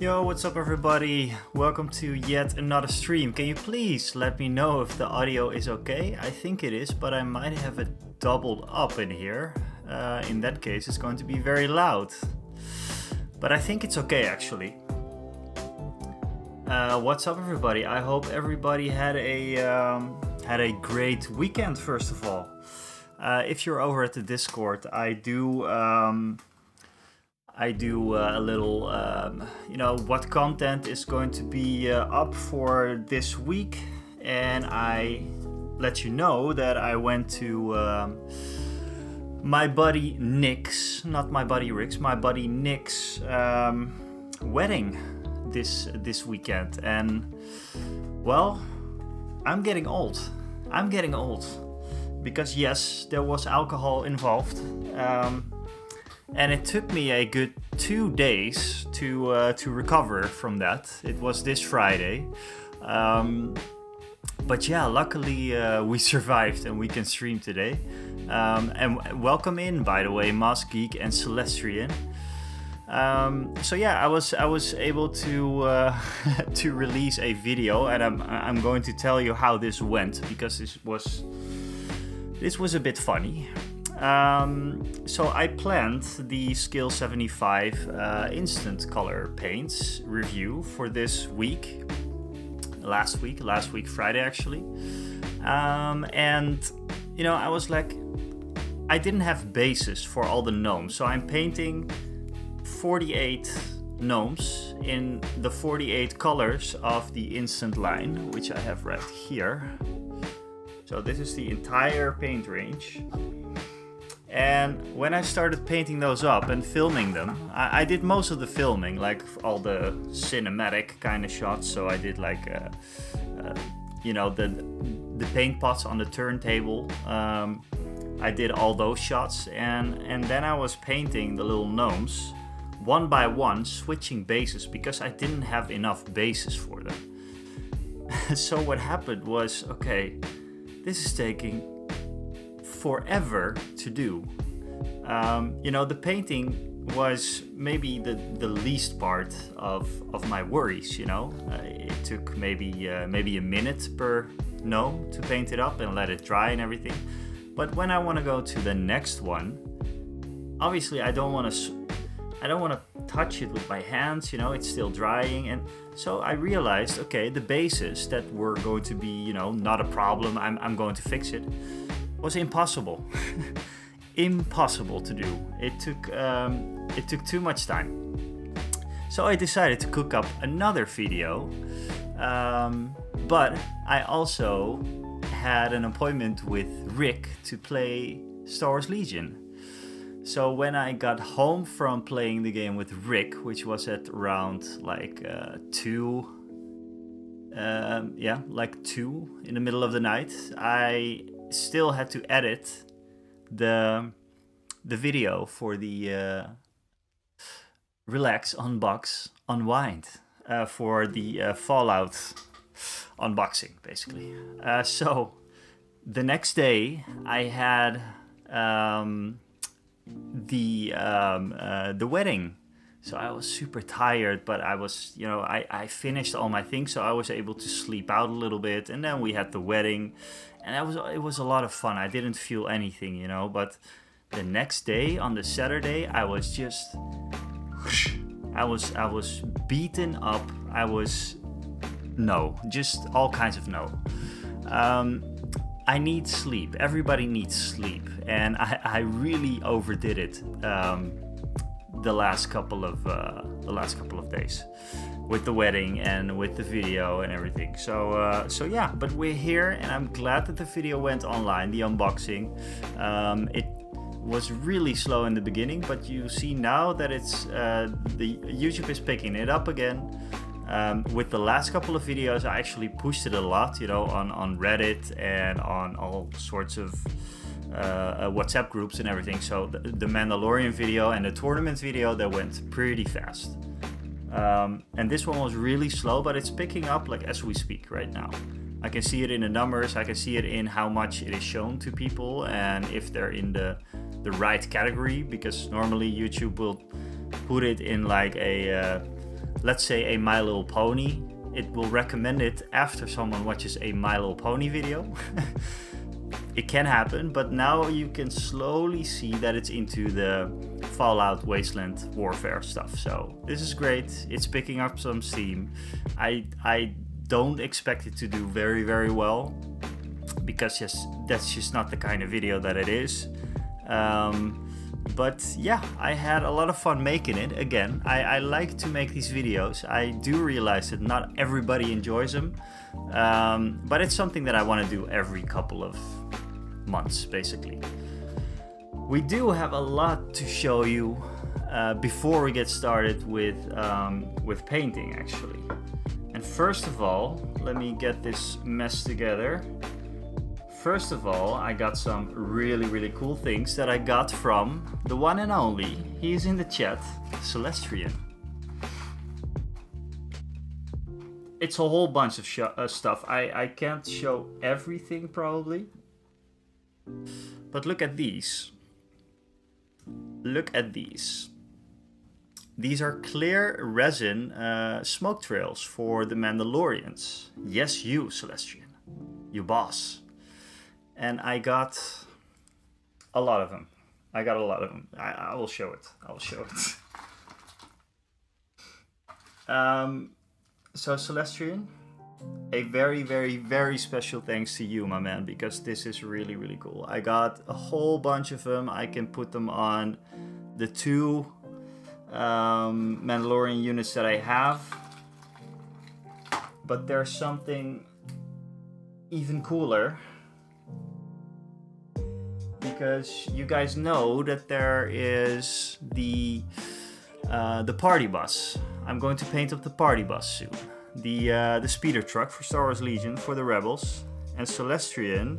Yo, what's up everybody? Welcome to yet another stream. Can you please let me know if the audio is okay? I think it is, but I might have it doubled up in here. In that case, it's going to be very loud. But I think it's okay actually. What's up everybody? I hope everybody had a great weekend first of all. If you're over at the Discord, I do a little, what content is going to be up for this week, and I let you know that I went to my buddy Nick's, not my buddy Rick's, my buddy Nick's wedding this weekend, and well, I'm getting old. Because yes, there was alcohol involved. And it took me a good 2 days to recover from that. It was this Friday. But yeah, luckily we survived and we can stream today. And welcome in, by the way, Mask Geek and Celestrian. So yeah, I was able to to release a video, and I'm going to tell you how this went, because this was a bit funny. So I planned the Scale 75 instant color paints review for this week, last week Friday actually, and I was like, I didn't have bases for all the gnomes, so I'm painting 48 gnomes in the 48 colors of the instant line, which I have right here. So this is the entire paint range. And when I started painting those up and filming them, I did most of the filming, like all the cinematic kind of shots. So I did like, the paint pots on the turntable. I did all those shots, and then I was painting the little gnomes one by one, switching bases because I didn't have enough bases for them. So what happened was, okay, this is taking forever to do. The painting was maybe the least part of my worries. It took maybe a minute per gnome to paint it up and let it dry and everything. But when I want to go to the next one, obviously I don't want to touch it with my hands. It's still drying, and so I realized, okay, the bases that were going to be not a problem, I'm going to fix it, was impossible. Impossible to do. It took too much time. So I decided to cook up another video, but I also had an appointment with Rick to play Star Wars Legion. So when I got home from playing the game with Rick, which was at around like 2 in the middle of the night, I still had to edit the video for the Relax, Unbox, Unwind for the Fallout unboxing, basically. So the next day I had the wedding. So I was super tired, but I was, I finished all my things, so I was able to sleep out a little bit, and then we had the wedding, and it was a lot of fun. I didn't feel anything, but the next day, on the Saturday, I was just, I was beaten up. Just all kinds of no. I need sleep. Everybody needs sleep, and I really overdid it the last couple of days with the wedding and with the video and everything. So yeah, but we're here, and I'm glad that the video went online, the unboxing. It was really slow in the beginning, but you see now that it's the YouTube is picking it up again. With the last couple of videos, I actually pushed it a lot, on Reddit and on all sorts of WhatsApp groups and everything. So the Mandalorian video and the tournament video, that went pretty fast. And this one was really slow, but it's picking up like as we speak right now. I can see it in the numbers, I can see it in how much it is shown to people, and if they're in the right category, because normally YouTube will put it in like a let's say a My Little Pony, it will recommend it after someone watches a My Little Pony video. It can happen, but now you can slowly see that it's into the Fallout Wasteland Warfare stuff. So this is great. It's picking up some steam. I don't expect it to do very, very well, because that's just not the kind of video that it is. But yeah, I had a lot of fun making it. Again, I like to make these videos. I do realize that not everybody enjoys them, but it's something that I want to do every couple of months, basically. We do have a lot to show you before we get started with painting, actually. And first of all, let me get this mess together. First of all, I got some really, really cool things that I got from the one and only, he's in the chat, Celestrian. It's a whole bunch of stuff. I can't show everything, probably. But look at these. Look at these. These are clear resin smoke trails for the Mandalorians. Yes, you, Celestrian. You boss. And I got a lot of them. I will show it. So Celestrian, a very, very, very special thanks to you, my man, because this is really, really cool. I got a whole bunch of them. I can put them on the 2 Mandalorian units that I have. But there's something even cooler, because you guys know that there is the party bus. I'm going to paint up the party bus soon. The speeder truck for Star Wars Legion for the Rebels. And Celestrian,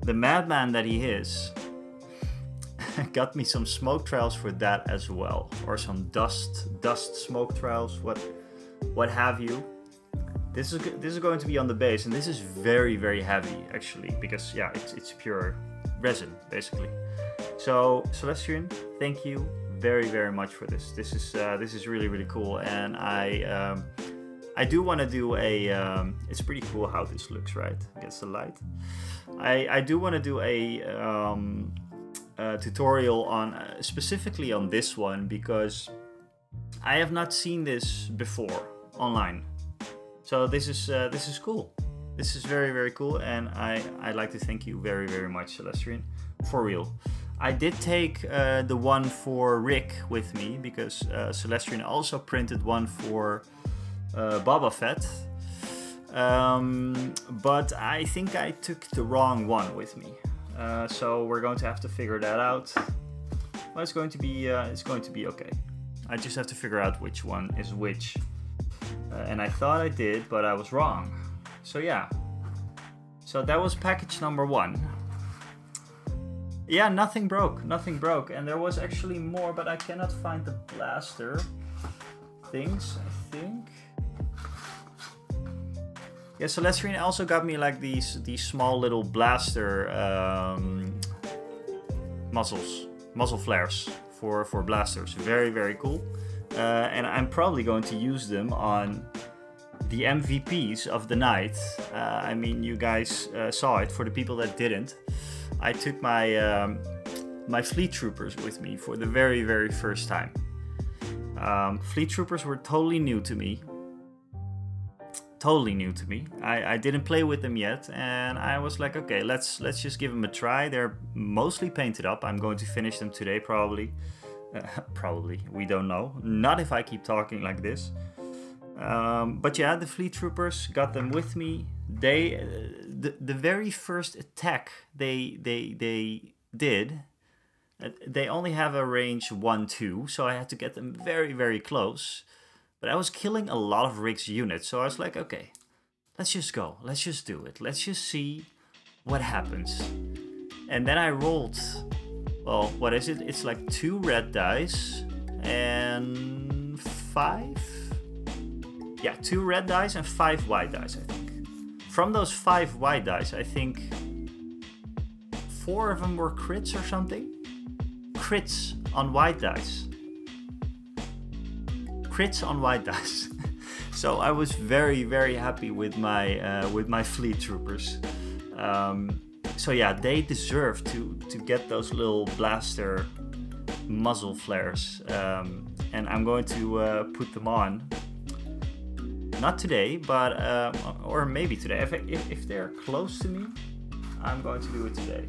the madman that he is, got me some smoke trails for that as well, or some dust smoke trails, what have you. This is going to be on the base, and this is very, very heavy, actually, because yeah, it's pure resin, basically. So Celestrian, thank you very, very much for this. This is really, really cool, and I do want to do a. It's pretty cool how this looks, right, against the light. I do want to do a tutorial on specifically on this one, because I have not seen this before online. So this is cool. This is very, very cool, and I'd like to thank you very, very much, Celestrian, for real. I did take the one for Rick with me, because Celestrian also printed one for Boba Fett. But I think I took the wrong one with me. So we're going to have to figure that out. Well, it's going to be okay. I just have to figure out which one is which. And I thought I did, but I was wrong. So yeah. So that was package number 1. Yeah, nothing broke. And there was actually more, but I cannot find the blaster things, I think. Yeah, Celestrian also got me like these small little blaster muzzle flares for blasters. Very, very cool. And I'm probably going to use them on the MVPs of the night. I mean, you guys saw it. For the people that didn't, I took my my Fleet Troopers with me for the very, very first time. Fleet Troopers were totally new to me. I didn't play with them yet, and I was like, okay, let's just give them a try. They're mostly painted up. I'm going to finish them today, probably. Probably, we don't know. Not if I keep talking like this. But yeah, the Fleet Troopers, got them with me. They, the very first attack they did, they only have a range 1-2, so I had to get them very, very close. But I was killing a lot of Rick's units, so I was like, okay, let's just go. Let's just do it. Let's just see what happens. And then I rolled, well, what is it? It's like 2 red dice and 5? Yeah, 2 red dice and 5 white dice, I think. From those 5 white dice, I think 4 of them were crits or something. Crits on white dice. crits on white dice. So I was very happy with my fleet troopers. So yeah, they deserve to get those little blaster muzzle flares, and I'm going to put them on. Not today, but or maybe today. If they're close to me, I'm going to do it today.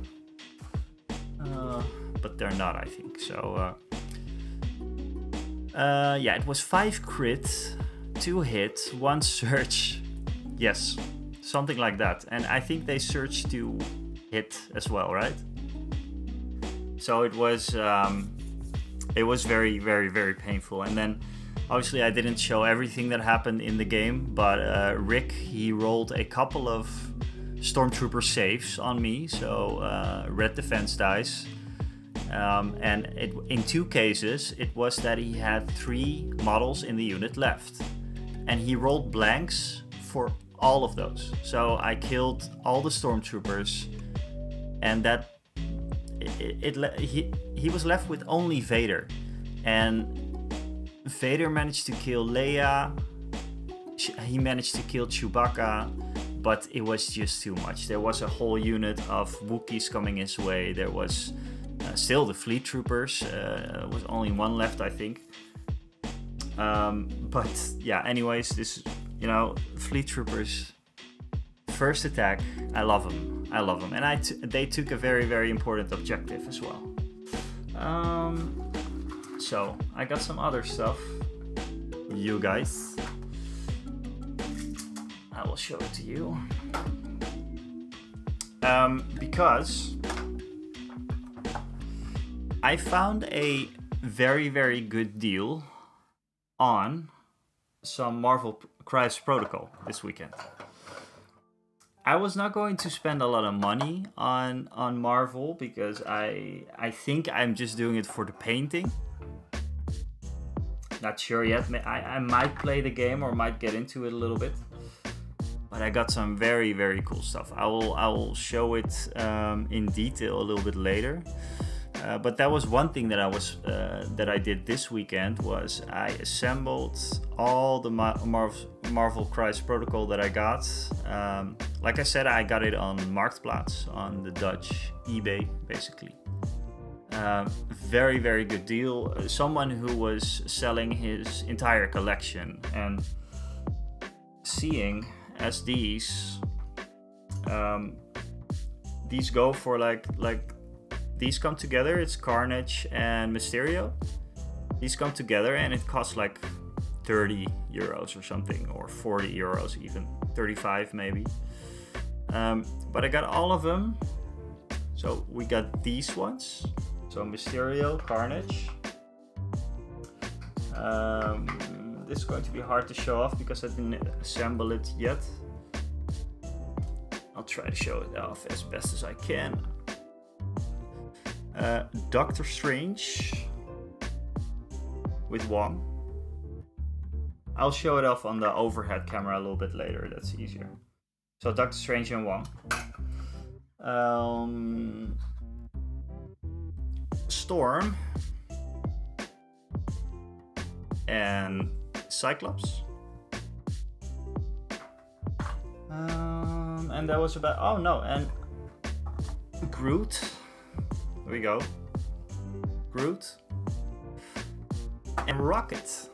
But they're not, I think. So yeah, it was 5 crit, 2 hit, 1 search. Yes, something like that. And I think they searched to hit as well, right? So it was very painful. And then obviously I didn't show everything that happened in the game, but Rick, he rolled a couple of Stormtrooper saves on me, so red defense dice. And in 2 cases, it was that he had 3 models in the unit left. And he rolled blanks for all of those. So I killed all the Stormtroopers, and that he was left with only Vader. And Vader managed to kill Leia, he managed to kill Chewbacca, but it was just too much. There was a whole unit of Wookiees coming his way. There was still the fleet troopers, was only 1 left, I think. But yeah, anyways, this, you know, fleet troopers, first attack, I love them. And they took a very important objective as well. So I got some other stuff, you guys. I will show it to you. Because I found a very good deal on some Marvel Crisis Protocol this weekend. I was not going to spend a lot of money on Marvel because I think I'm just doing it for the painting. Not sure yet. I might play the game or might get into it a little bit. But I got some very cool stuff. I will show it in detail a little bit later. But that was one thing that I did this weekend, was I assembled all the Marvel Crisis Protocol that I got. Like I said, I got it on Marktplaats, on the Dutch eBay, basically. Very good deal. Someone who was selling his entire collection, and seeing as these go for like these come together. It's Carnage and Mysterio. These come together and it costs like 30 euros or something, or 40 euros even, 35 maybe. But I got all of them. So we got these ones. So Mysterio, Carnage. This is going to be hard to show off because I didn't assemble it yet. I'll try to show it off as best as I can. Doctor Strange with Wong. I'll show it off on the overhead camera a little bit later, that's easier. So Doctor Strange and Wong. Storm and Cyclops. And that was about, oh no, and Groot. There we go. Groot and Rocket.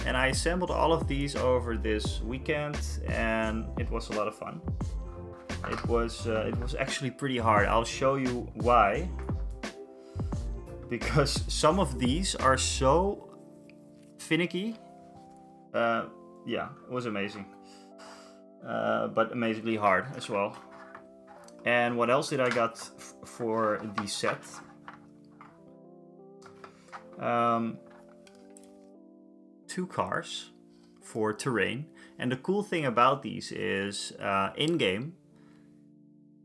And I assembled all of these over this weekend, and it was a lot of fun. It was actually pretty hard. I'll show you why. Because some of these are so finicky. Yeah, it was amazing. But amazingly hard as well. And what else did I got for the set? 2 cars for terrain. And the cool thing about these is in-game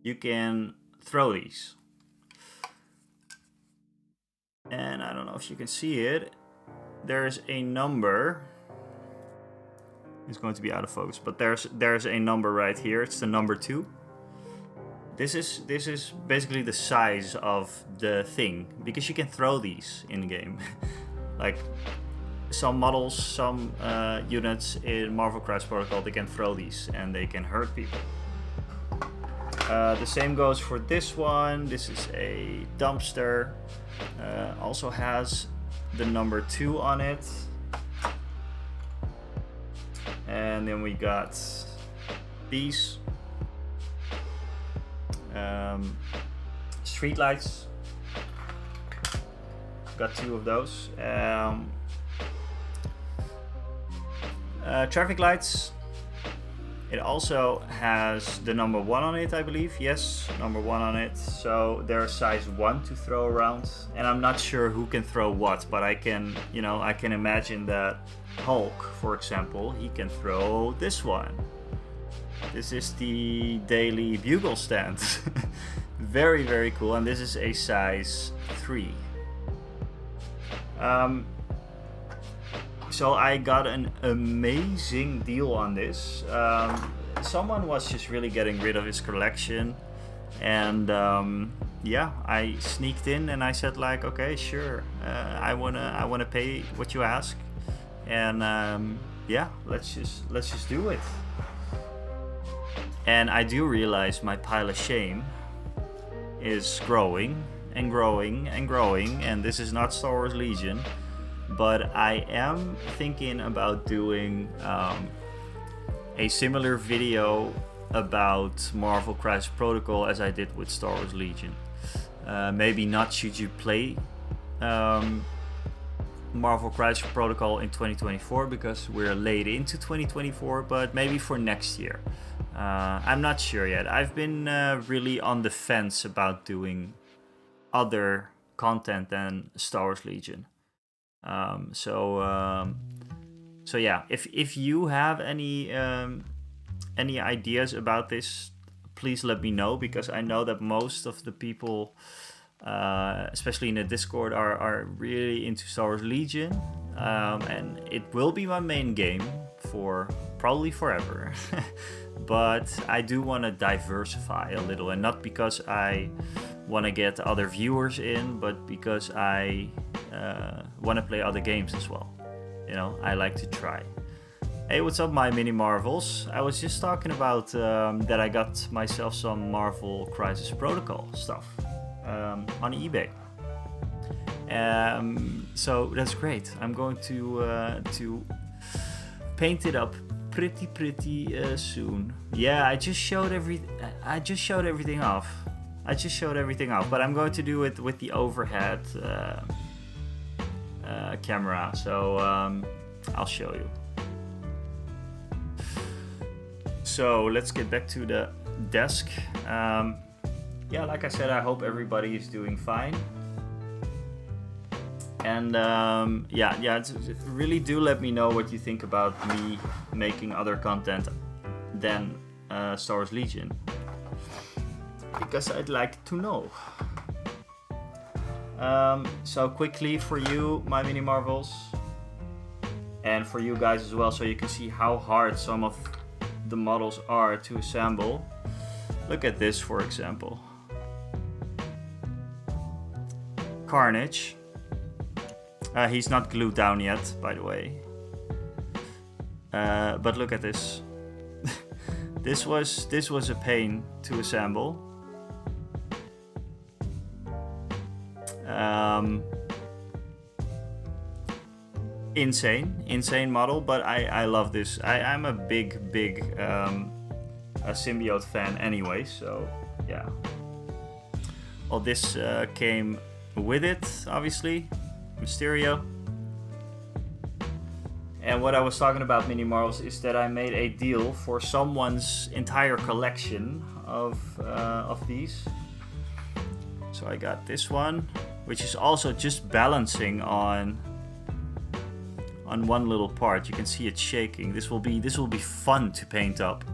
you can throw these. And I don't know if you can see it. There's a number. It's going to be out of focus, but there's a number right here. It's the number 2. This is basically the size of the thing, because you can throw these in the game. Like, some models, some units in Marvel Crisis Protocol, they can throw these and they can hurt people. The same goes for this one. This is a dumpster. Also has the number 2 on it. And then we got these street lights. Got 2 of those. Traffic lights. It also has the number 1 on it, I believe. Yes, number 1 on it. So they're size 1 to throw around. And I'm not sure who can throw what, but I can, you know, I can imagine that Hulk, for example, he can throw this one. This is the Daily Bugle stand. Very, very cool. And this is a size 3. So I got an amazing deal on this. Someone was just really getting rid of his collection, and yeah, I sneaked in and I said like, okay, sure, I wanna pay what you ask, and yeah, let's just do it. And I do realize my pile of shame is growing and growing and growing, and this is not Star Wars Legion. But I am thinking about doing a similar video about Marvel Crisis Protocol as I did with Star Wars Legion. Maybe not should you play Marvel Crisis Protocol in 2024 because we're late into 2024, but maybe for next year. I'm not sure yet. I've been really on the fence about doing other content than Star Wars Legion. So yeah, if you have any ideas about this, please let me know, because I know that most of the people, especially in the Discord, are really into Star Wars Legion, and it will be my main game for probably forever. But I do want to diversify a little, and not because I want to get other viewers in, but because I want to play other games as well. You know, I like to try. Hey, what's up, my mini Marvels? I was just talking about that I got myself some Marvel Crisis Protocol stuff on eBay. So that's great. I'm going to paint it up pretty soon. Yeah, I just showed everything off. But I'm going to do it with the overhead camera, so I'll show you. So let's get back to the desk. Yeah, like I said, I hope everybody is doing fine. And yeah, really do let me know what you think about me making other content than Star Wars Legion, because I'd like to know. So quickly for you, my mini Marvels, and for you guys as well, so you can see how hard some of the models are to assemble. Look at this, for example. Carnage. He's not glued down yet, by the way. But look at this. This was a pain to assemble. Insane model, but I love this. I'm a big a symbiote fan anyway, so yeah. Well, this came with it, obviously, Mysterio. And what I was talking about, mini Marvels, is that I made a deal for someone's entire collection of these. So I got this one, which is also just balancing on one little part. You can see it shaking. This will be fun to paint up.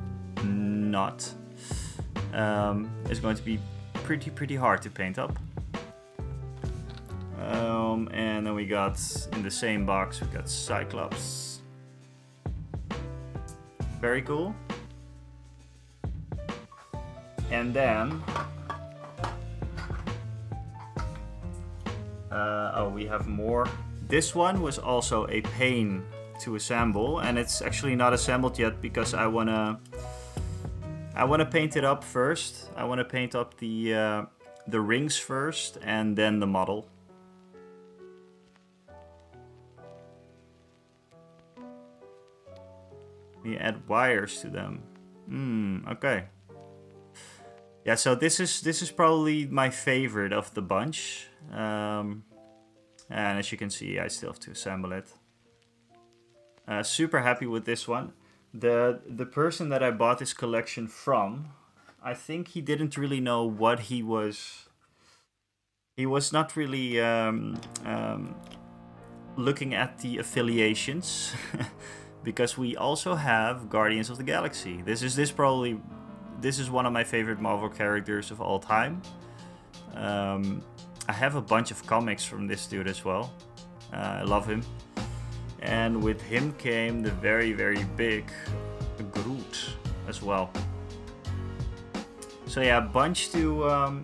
Not. It's going to be pretty hard to paint up. And then we got, in the same box, we got Cyclops. Very cool. And then oh, we have more This one was also a pain to assemble, and it's actually not assembled yet because I wanna paint it up first. I wanna paint up the rings first, and then the model. We add wires to them. Okay. Yeah, so this is probably my favorite of the bunch. And as you can see, I still have to assemble it. Super happy with this one. The person that I bought this collection from, I think he didn't really know what he was not really looking at the affiliations. Because we also have Guardians of the Galaxy. This is one of my favorite Marvel characters of all time. I have a bunch of comics from this dude as well. I love him. And with him came the very, very big Groot as well. So yeah, bunch to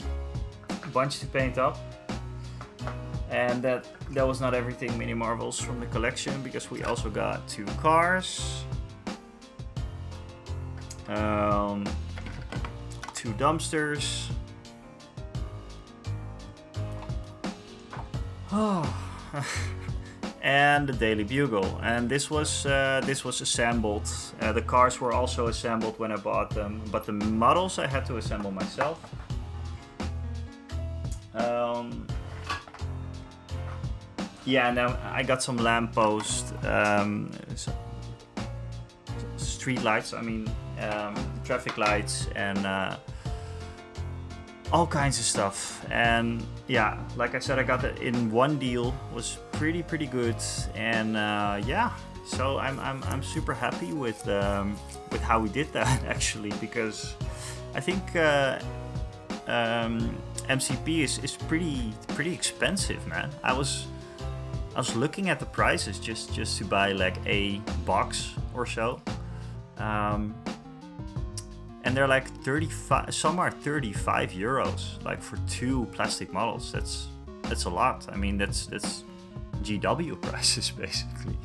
paint up. And that was not everything Mini Marvels from the collection, because we also got 2 cars, 2 dumpsters, and the Daily Bugle. And this was assembled. The cars were also assembled when I bought them, but the models I had to assemble myself. Yeah, and then I got some lamppost, street lights, traffic lights, and all kinds of stuff. And yeah, like I said, I got it in one deal. Was pretty good, and yeah, so I'm super happy with how we did that actually, because I think MCP is pretty expensive, man. I was looking at the prices just to buy like a box or so, and they're like 35. Some are 35 euros, like for 2 plastic models. That's a lot. I mean, that's GW prices basically.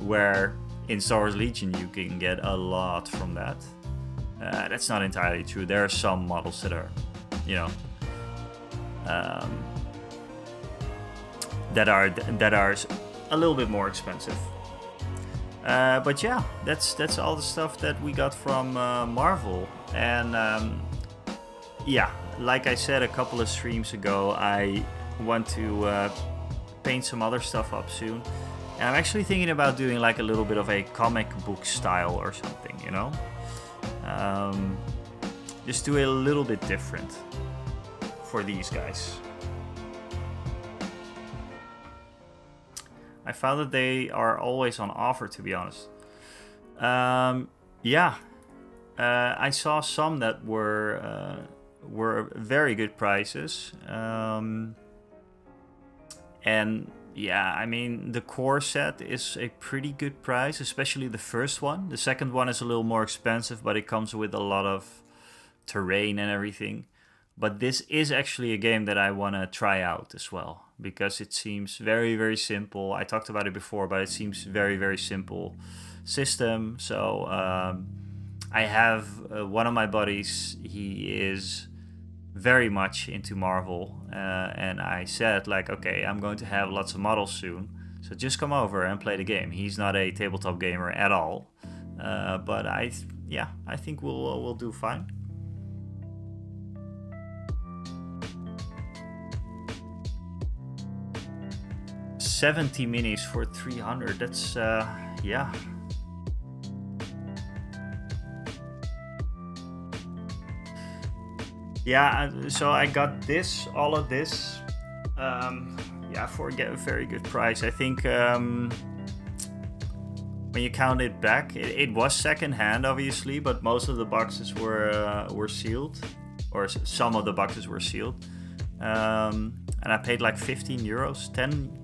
Where in Star Wars Legion you can get a lot from that. That's not entirely true. There are some models that are, you know, that are a little bit more expensive. But yeah, that's all the stuff that we got from Marvel. And yeah, like I said a couple of streams ago, I want to paint some other stuff up soon. And I'm actually thinking about doing like a little bit of a comic book style or something, you know? Just do it a little bit different for these guys. I found that they are always on offer, to be honest. Yeah, I saw some that were very good prices. And yeah, I mean, the core set is a pretty good price, especially the first one. The second one is a little more expensive, but it comes with a lot of terrain and everything. But this is actually a game that I want to try out as well, because it seems very, very simple. I talked about it before, but it seems very, very simple system. So I have one of my buddies, he is very much into Marvel, and I said like, okay, I'm going to have lots of models soon, so just come over and play the game. He's not a tabletop gamer at all, but I think we'll do fine. $70 minis for 300. That's yeah. Yeah, so I got all of this, yeah, for a very good price. I think when you count it back, it was secondhand, obviously, but most of the boxes were sealed, or some of the boxes were sealed, and I paid like 15 euros, 10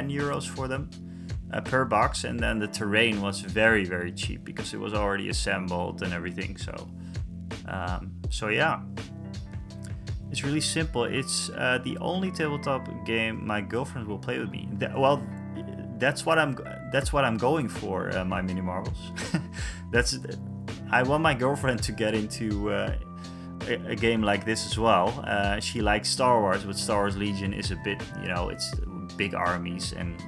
euros for them per box, and then the terrain was very, very cheap because it was already assembled and everything. So. So yeah, It's really simple. It's the only tabletop game my girlfriend will play with me. That's what I'm going for. My Mini Marvels. that's I want my girlfriend to get into a game like this as well. She likes Star Wars, but Star Wars Legion is a bit, it's big armies and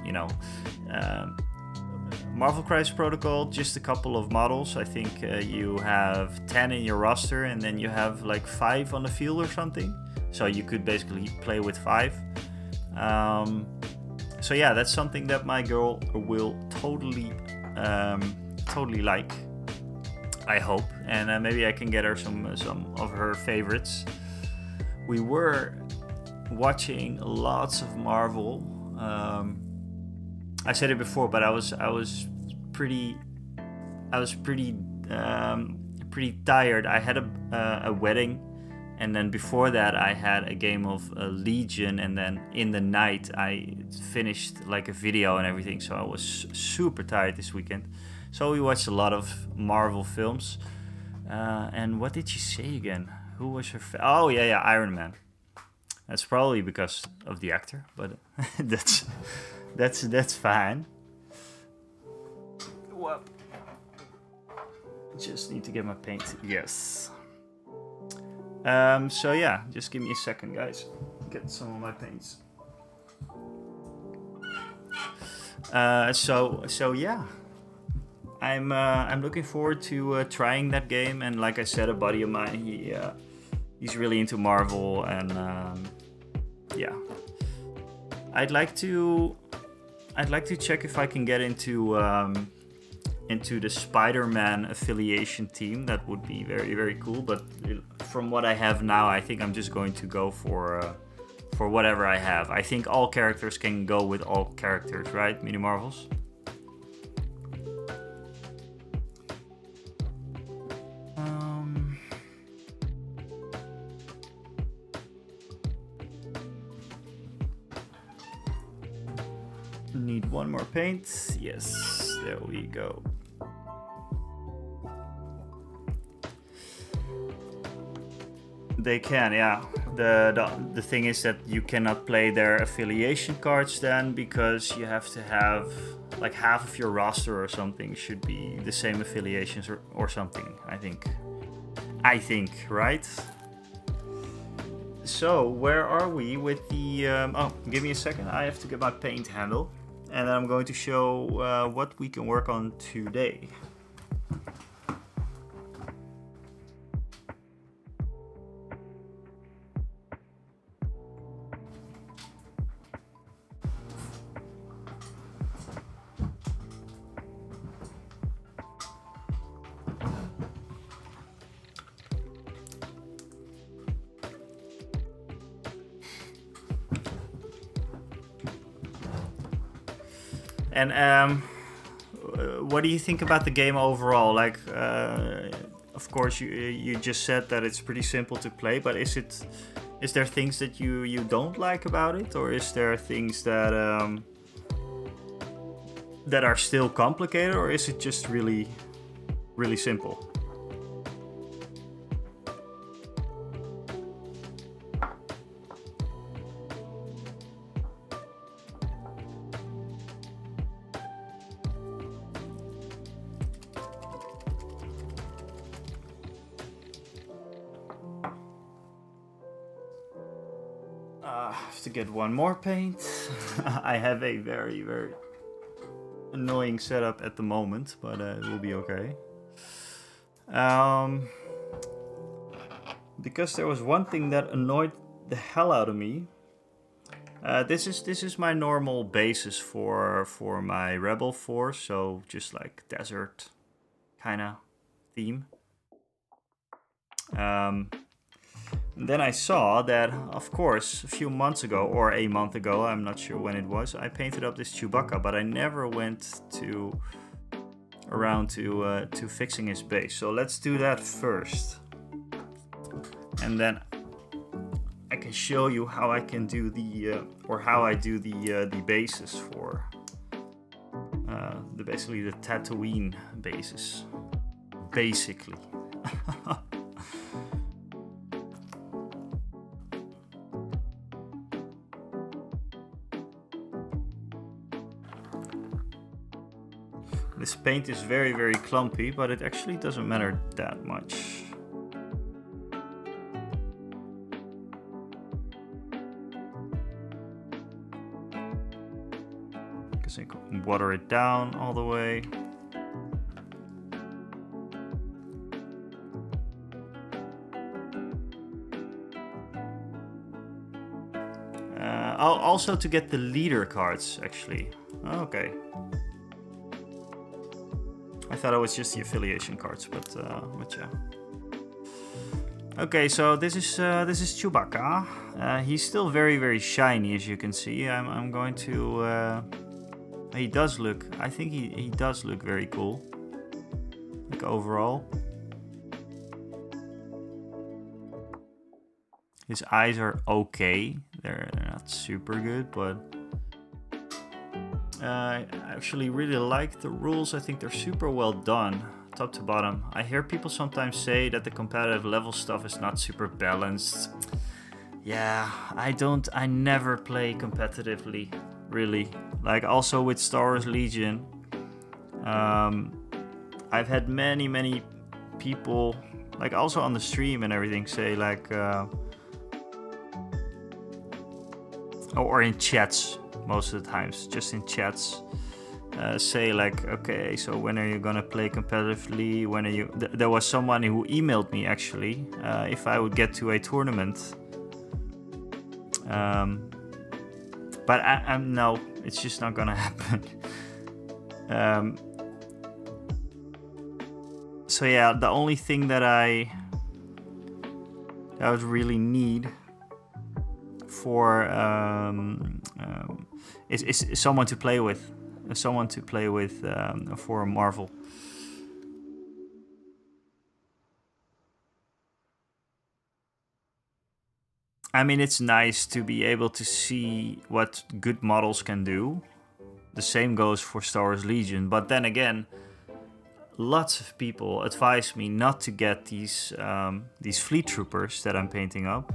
Marvel Crisis Protocol, just a couple of models. I think you have 10 in your roster and then you have like 5 on the field or something. So you could basically play with 5. So yeah, that's something that my girl will totally like, I hope. And maybe I can get her some of her favorites. We were watching lots of Marvel. I said it before, but I was pretty tired. I had a wedding, and then before that I had a game of Legion, and then in the night I finished like a video and everything. So I was super tired this weekend. So we watched a lot of Marvel films. And what did she say again? Who was her? Oh yeah, Iron Man. That's probably because of the actor, but that's fine. Well, just need to get my paint. Yes. So yeah, just give me a second, guys. Get some of my paints. So yeah, I'm looking forward to trying that game. And like I said, a buddy of mine, he's really into Marvel, and yeah, I'd like to check if I can get into the Spider-Man affiliation team. That would be very, very cool. But from what I have now, I think I'm just going to go for whatever I have. I think all characters can go with all characters, right? Mini Marvels. Need one more paint. Yes, there we go. They can, yeah. The thing is that you cannot play their affiliation cards then, because you have to have like half of your roster or something should be the same affiliations or something. I think, right? So where are we with the? Oh, give me a second. I have to get my paint handle. And then I'm going to show what we can work on today. And what do you think about the game overall? Like, of course, you just said that it's pretty simple to play, but is there things that you don't like about it, or is there things that that are still complicated, or is it just really, really simple? I have to get one more paint. I have a very, very annoying setup at the moment, but it will be okay. Because there was one thing that annoyed the hell out of me. This is my normal basis for my Rebel Force, so just like desert kind of theme. Then I saw that, of course, a few months ago, or a month ago, I'm not sure when it was, I painted up this Chewbacca, but I never went around to fixing his base. So let's do that first. And then I can show you how I can do how I do the bases for basically the Tatooine bases. Basically. This paint is very, very clumpy, but it actually doesn't matter that much. Because I can water it down all the way. Also to get the leader cards, actually. Okay. I thought it was just the affiliation cards, but yeah. Okay, so this is Chewbacca. He's still very, very shiny, as you can see. I'm going to. He does look. I think he does look very cool. Like overall. His eyes are okay. They're not super good, but I actually really like the rules. I think they're super well done, top to bottom. I hear people sometimes say that the competitive level stuff is not super balanced. Yeah, I never play competitively, really. Like also with Star Wars Legion, I've had many people, like also on the stream and everything, say like, or in chats most of the times, just in chats, say like, okay, so when are you gonna play competitively? When are you? There was someone who emailed me actually if I would get to a tournament, but I'm no, it's just not gonna happen. So yeah, the only thing that I would really need for is someone to play with, for Marvel. I mean, it's nice to be able to see what good models can do. The same goes for Star Wars Legion, but then again, lots of people advise me not to get these fleet troopers that I'm painting up.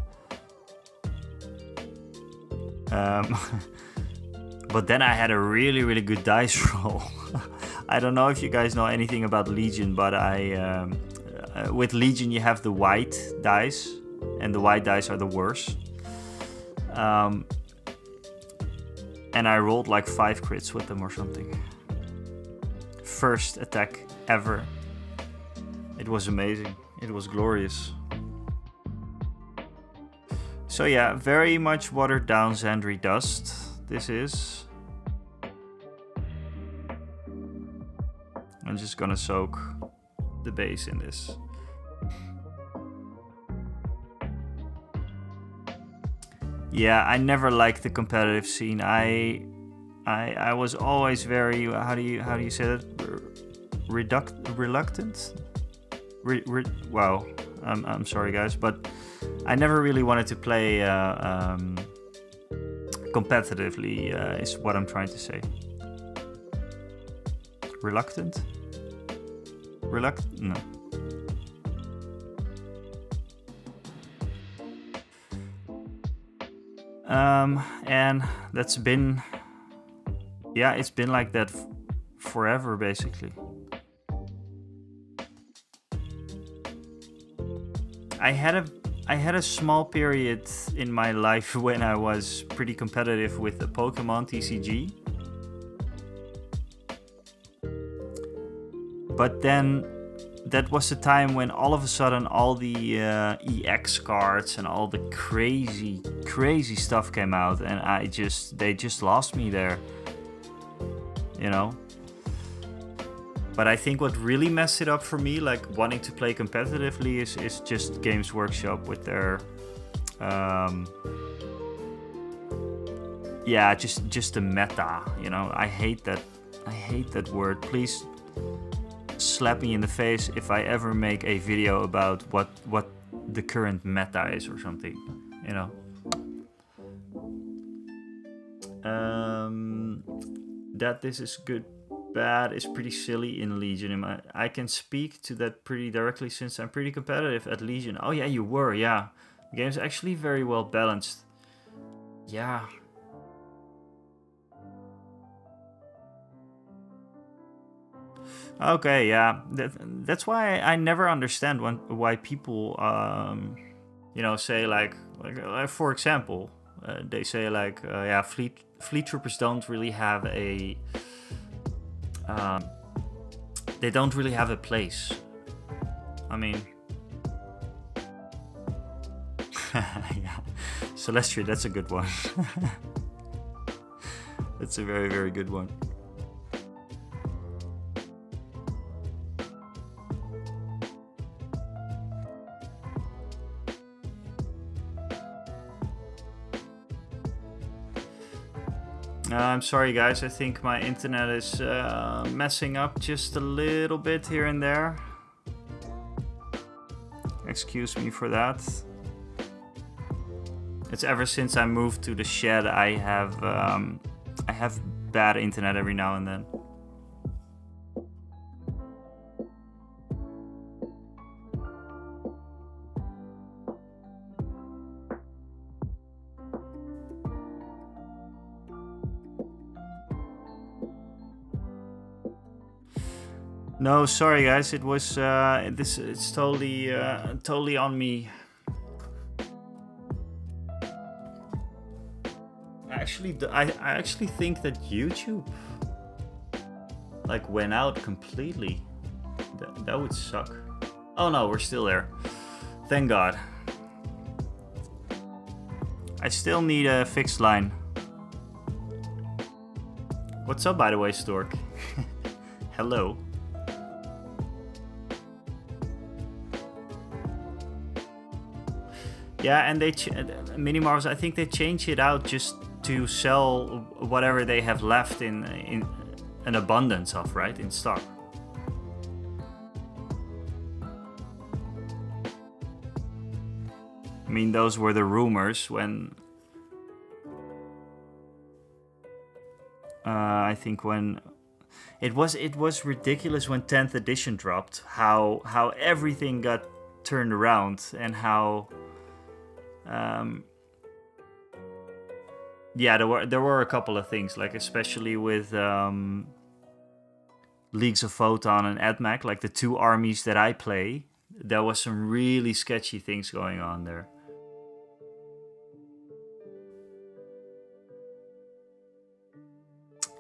But then I had a really good dice roll. I don't know if you guys know anything about Legion, but with Legion you have the white dice, and the white dice are the worst. And I rolled like 5 crits with them or something. First attack ever. It was amazing. It was glorious. So yeah, very much watered down Zandri dust. This is. I'm just gonna soak the base in this. Yeah, I never liked the competitive scene. I was always very, how do you say that? Reluctant? Wow, I'm sorry guys, but I never really wanted to play competitively, is what I'm trying to say. Reluctant? No. And that's been, yeah, it's been like that forever basically. I had a small period in my life when I was pretty competitive with the Pokemon TCG. But then that was the time when all of a sudden all the EX cards and all the crazy stuff came out, and they just lost me there, you know. But I think what really messed it up for me, like wanting to play competitively, is just Games Workshop with their yeah, just the meta, you know. I hate that word. Please slap me in the face if I ever make a video about what the current meta is or something, you know. That this is good, bad is pretty silly in Legion. I can speak to that pretty directly since I'm pretty competitive at Legion. Oh yeah, you were, yeah. The game's actually very well balanced. Yeah. Okay, yeah, that's why I never understand why people, you know, say like for example, they say like, yeah, fleet troopers don't really have a, they don't really have a place. I mean, yeah, Celestria, that's a good one. That's a very, very good one. I'm sorry guys, I think my internet is messing up just a little bit here and there. Excuse me for that. It's ever since I moved to the shed, I have bad internet every now and then. No, sorry guys, it was it's totally on me. I actually think that YouTube like went out completely. That would suck. Oh no, we're still there. Thank God. I still need a fixed line. What's up, by the way, Stork? Hello. Yeah, and Minimarvels, I think they change it out just to sell whatever they have left in an abundance of, right, in stock. I mean, those were the rumors when I think when it was ridiculous when 10th edition dropped, how everything got turned around and how yeah, there were a couple of things, like especially with Leagues of Photon and AdMac, like the two armies that I play, there was some really sketchy things going on there.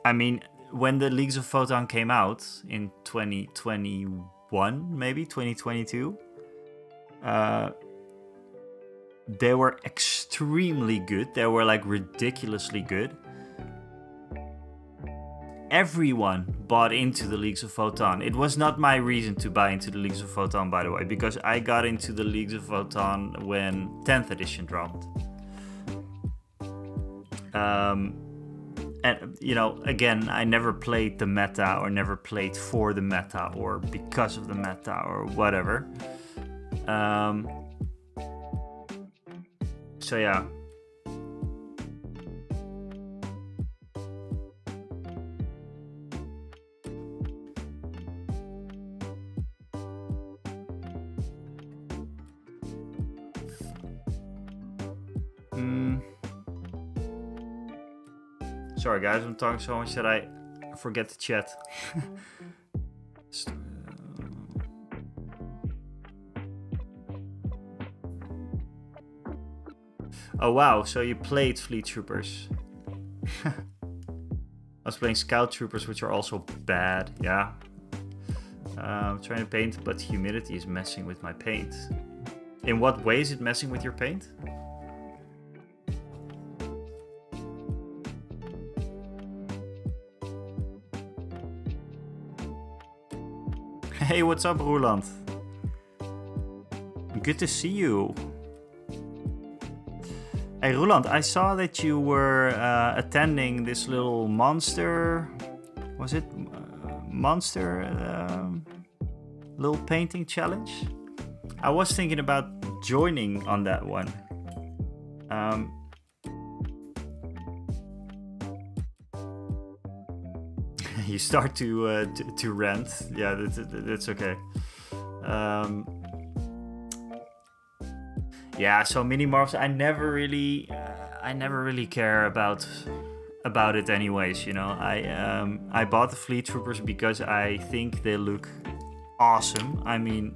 I mean, when the Leagues of Photon came out in 2021, maybe 2022, they were extremely good. They were like ridiculously good. Everyone bought into the Leagues of Photon. It was not my reason to buy into the Leagues of Photon, by the way, because I got into the Leagues of Photon when 10th edition dropped. And, you know, again, I never played the meta or never played for the meta or because of the meta or whatever. So yeah. Sorry guys, I'm talking so much that I forget to chat. Oh wow, so you played Fleet Troopers. I was playing Scout Troopers, which are also bad, yeah. I'm trying to paint, but humidity is messing with my paint. In what way is it messing with your paint? Hey, what's up, Roland? Good to see you. Hey, Roland, I saw that you were attending this little monster... Was it monster little painting challenge? I was thinking about joining on that one. You start to rant. Yeah, that's okay. Yeah, so Minimarvels, I never really care about about it anyways. You know, I bought the Fleet Troopers because I think they look awesome. I mean,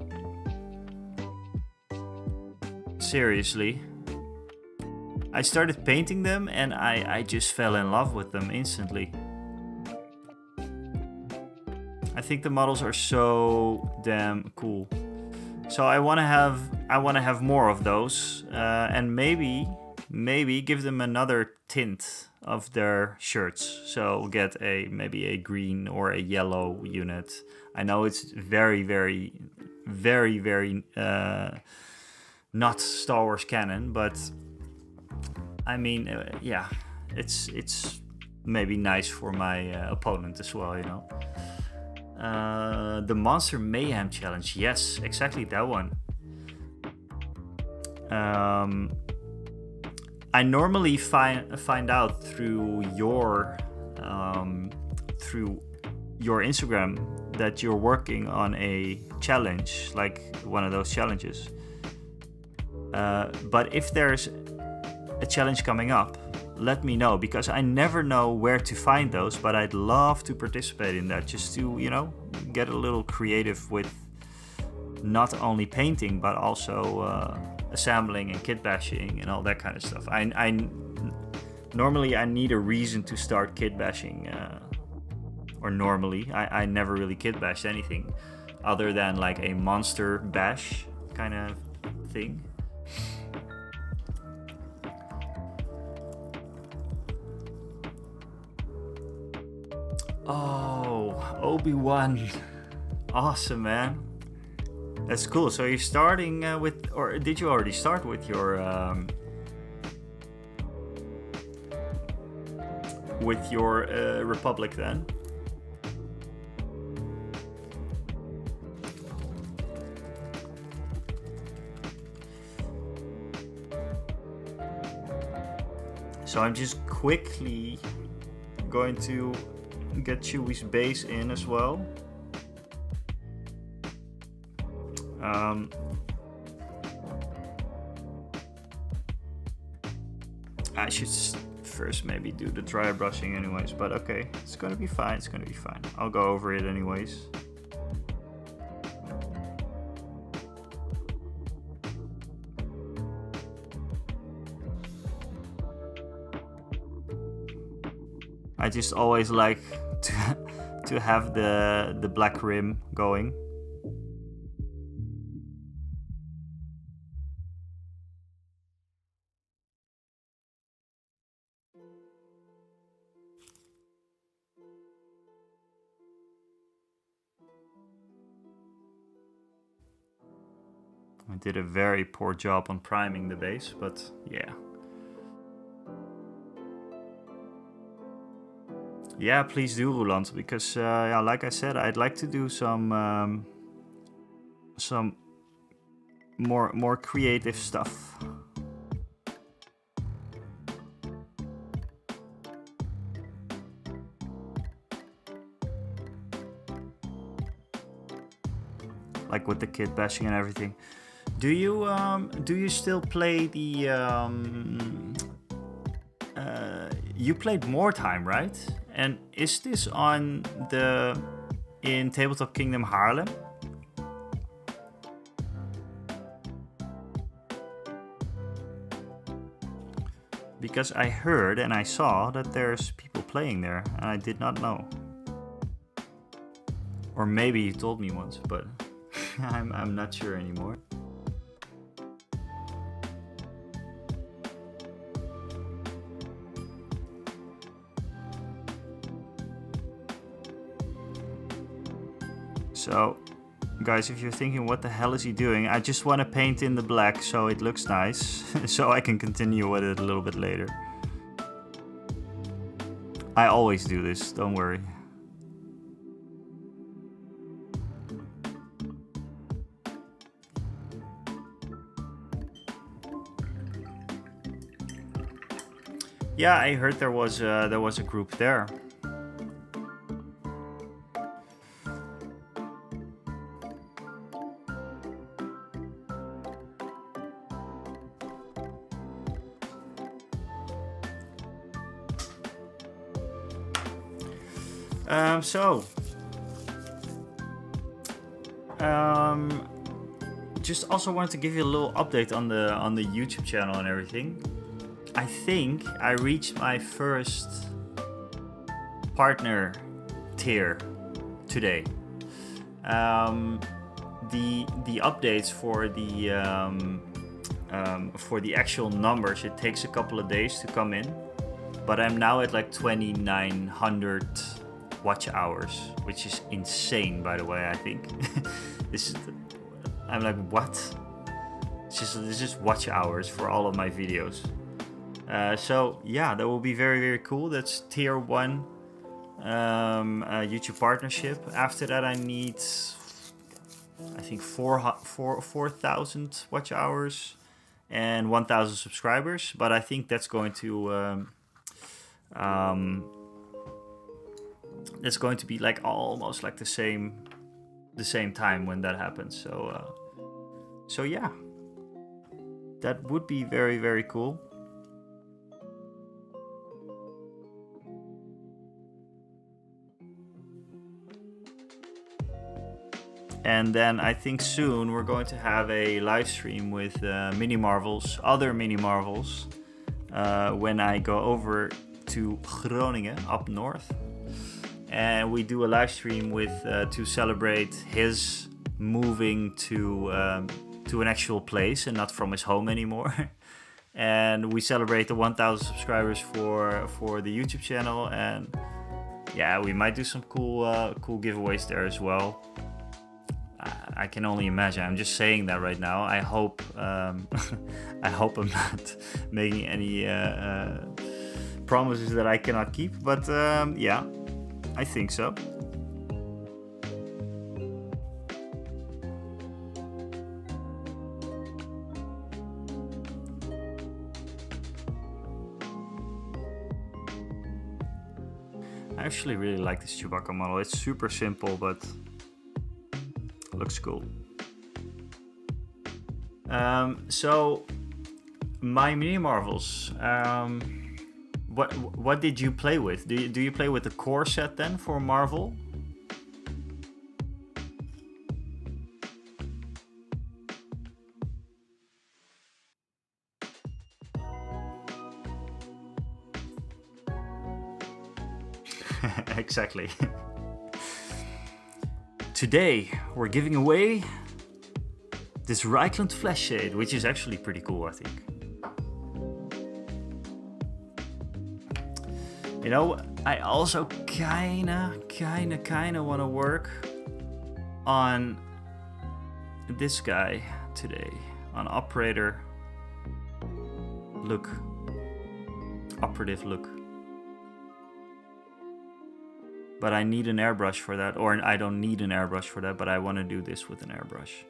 seriously. I started painting them and I just fell in love with them instantly. I think the models are so damn cool. So I want to have more of those, and maybe give them another tint of their shirts. So get maybe a green or a yellow unit. I know it's very not Star Wars canon, but I mean, yeah, it's maybe nice for my opponent as well, you know. The Monster Mayhem Challenge, yes, exactly that one. I normally find out through your Instagram that you're working on a challenge, like one of those challenges. But if there's a challenge coming up, let me know, because I never know where to find those, but I'd love to participate in that, just to, you know, get a little creative with not only painting but also assembling and kit bashing and all that kind of stuff. Normally I need a reason to start kit bashing, or normally I never really kit bashed anything other than like a monster bash kind of thing. Oh, Obi-Wan. Awesome, man. That's cool. So you're starting with, or did you already start with your Republic then? So I'm just quickly going to get Chewie's base in as well. I should first maybe do the dry brushing anyways, but okay, it's gonna be fine, it's gonna be fine. I'll go over it anyways. I just always like to have the black rim going. I did a very poor job on priming the base, but yeah. Yeah, please do, Roland, because yeah, like I said, I'd like to do some more creative stuff. Like with the kit bashing and everything. Do you still play the you played Mordheim, right? And is this on in Tabletop Kingdom Haarlem? Because I heard and I saw that there's people playing there, and I did not know. Or maybe you told me once, but I'm not sure anymore. So, guys, if you're thinking what the hell is he doing, I just want to paint in the black so it looks nice, so I can continue with it a little bit later. I always do this, don't worry. Yeah, I heard there was a group there. So, just also wanted to give you a little update on the YouTube channel and everything. I think I reached my first partner tier today. The updates for the actual numbers, it takes a couple of days to come in, but I'm now at like 2,900 watch hours, which is insane, by the way. I think I'm like, what? This is watch hours for all of my videos. So yeah, that will be very, very cool. That's tier 1 YouTube partnership. After that, I need, I think 4,000 watch hours and 1,000 subscribers. But I think that's going to be like almost like the same time when that happens. So yeah, that would be very, very cool. And then I think soon we're going to have a live stream with Mini Marvels, other Mini Marvels, when I go over to Groningen, up north. And we do a live stream with to celebrate his moving to an actual place and not from his home anymore. And we celebrate the 1,000 subscribers for the YouTube channel. And yeah, we might do some cool giveaways there as well. I can only imagine. I'm just saying that right now. I hope I hope I'm not making any promises that I cannot keep. But yeah, I think so. I actually really like this Chewbacca model. It's super simple, but looks cool. So my Mini Marvels, what did you play with? Do you play with the core set then for Marvel? Exactly. Today we're giving away this Reikland Flash Shade, which is actually pretty cool, I think. You know, I also kinda want to work on this guy today, on Operator Look, Operative Look. But I need an airbrush for that, or I don't need an airbrush for that, but I want to do this with an airbrush.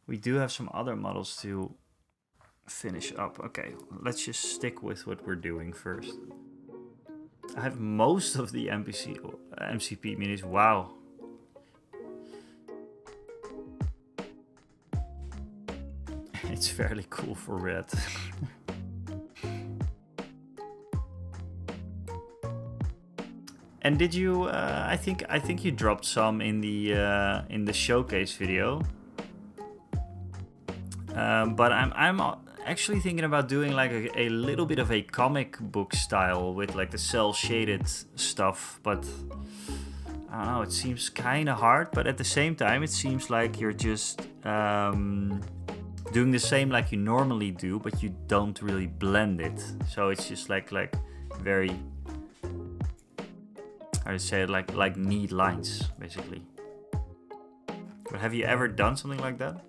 We do have some other models to finish up. Okay, let's just stick with what we're doing first. I have most of the MCP minis. Wow. It's fairly cool for red. And did you? I think you dropped some in the showcase video. But I'm actually thinking about doing like a little bit of a comic book style with like the cell shaded stuff. But I don't know. It seems kind of hard, but at the same time, it seems like you're just doing the same like you normally do, but you don't really blend it. So it's just like very. I would say like neat lines, basically. But have you ever done something like that?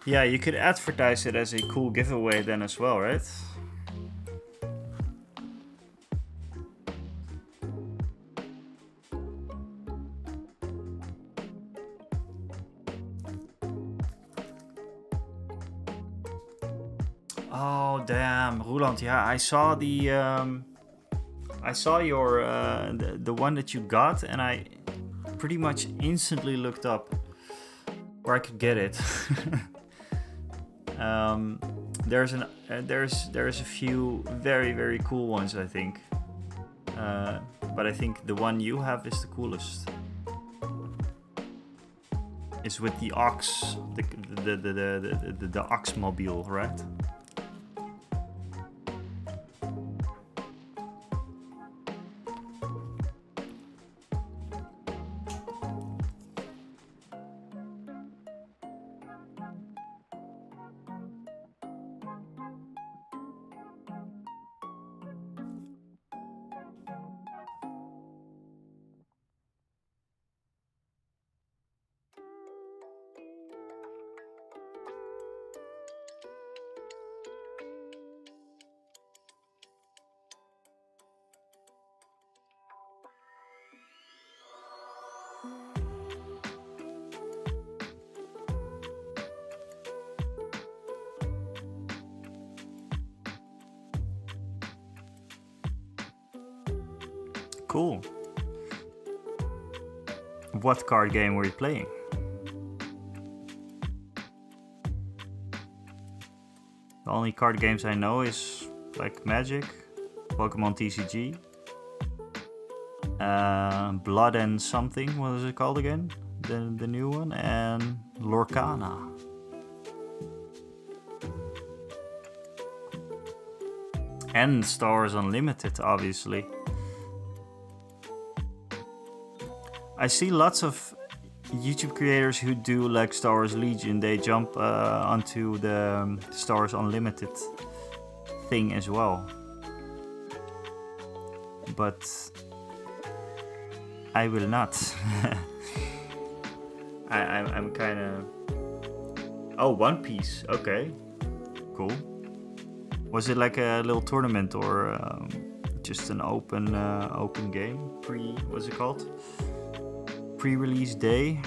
Yeah, you could advertise it as a cool giveaway then as well, right? Oh damn, Roland. Yeah, I saw I saw your the one that you got, and I pretty much instantly looked up where I could get it. There's a few very cool ones, I think, but I think the one you have is the coolest. It's with the ox, the Oxmobile, right? Cool. What card game were you playing? The only card games I know is like Magic, Pokemon TCG, Blood and something. What is it called again? The new one, and Lorcana. And Star Wars Unlimited, obviously. I see lots of YouTube creators who do like Star Wars Legion. They jump onto the Star Wars Unlimited thing as well. But I will not. I'm kind of... Oh, One Piece. Okay. Cool. Was it like a little tournament or just an open game? What's it called? Pre-release day.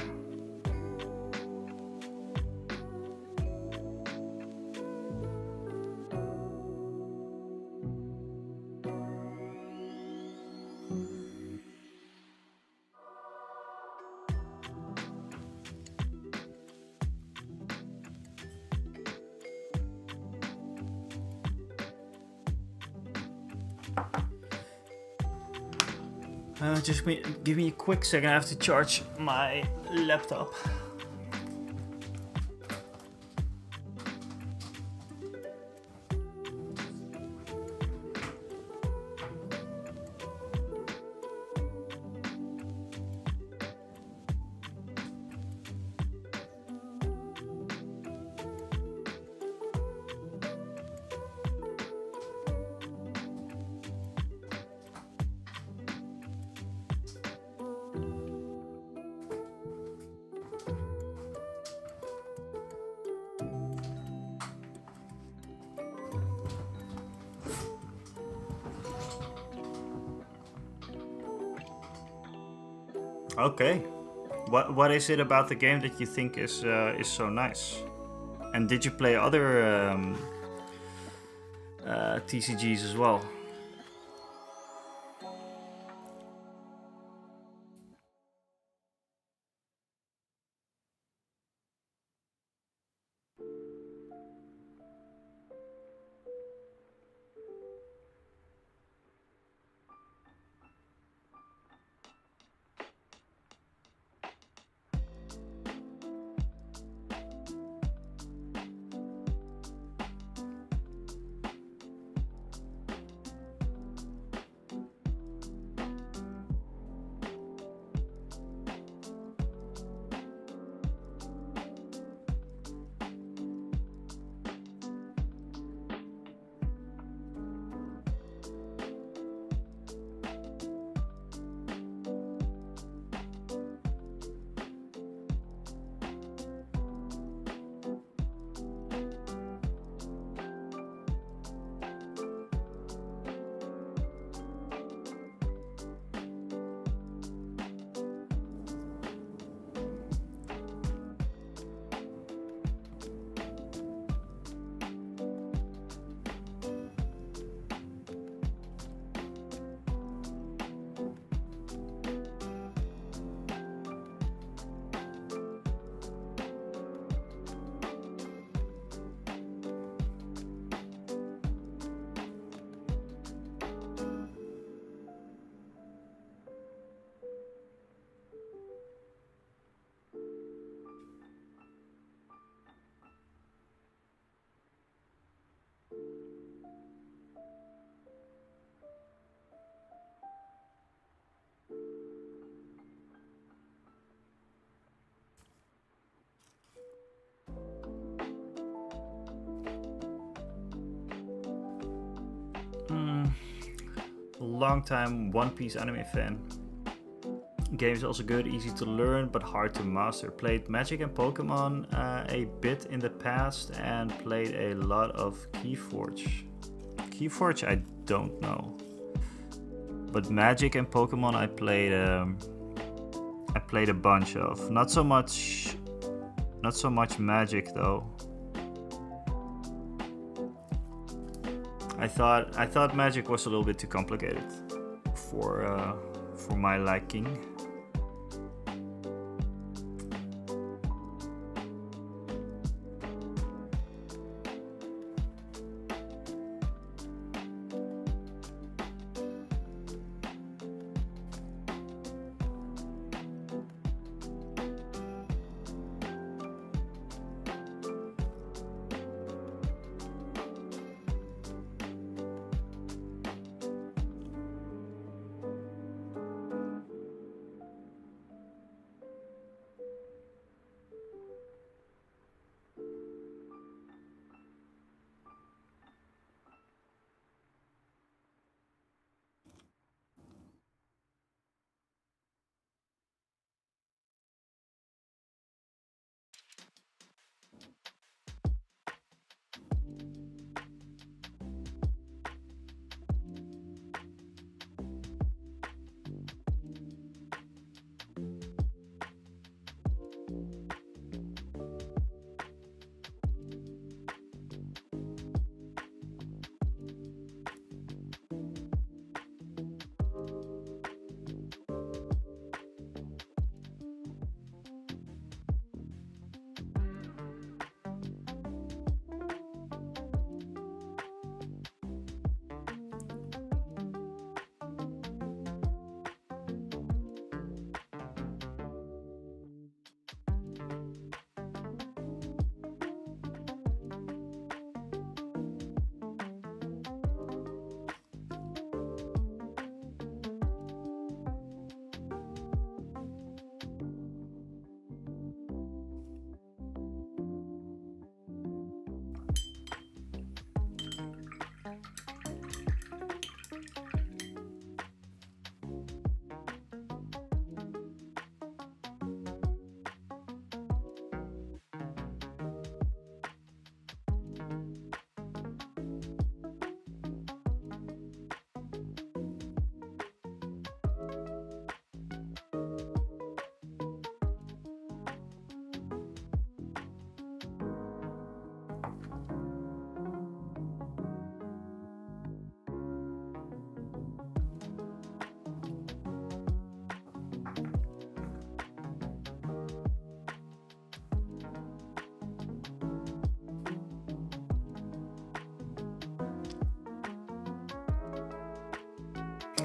Just give me a quick second. I have to charge my laptop. Okay, what is it about the game that you think is so nice? And did you play other TCGs as well? long time One Piece anime fan. Game is also good, easy to learn, but hard to master. Played Magic and Pokemon a bit in the past and played a lot of Keyforge. Keyforge I don't know. But Magic and Pokemon I played a bunch of. Not so much Magic though. I thought Magic was a little bit too complicated for my liking.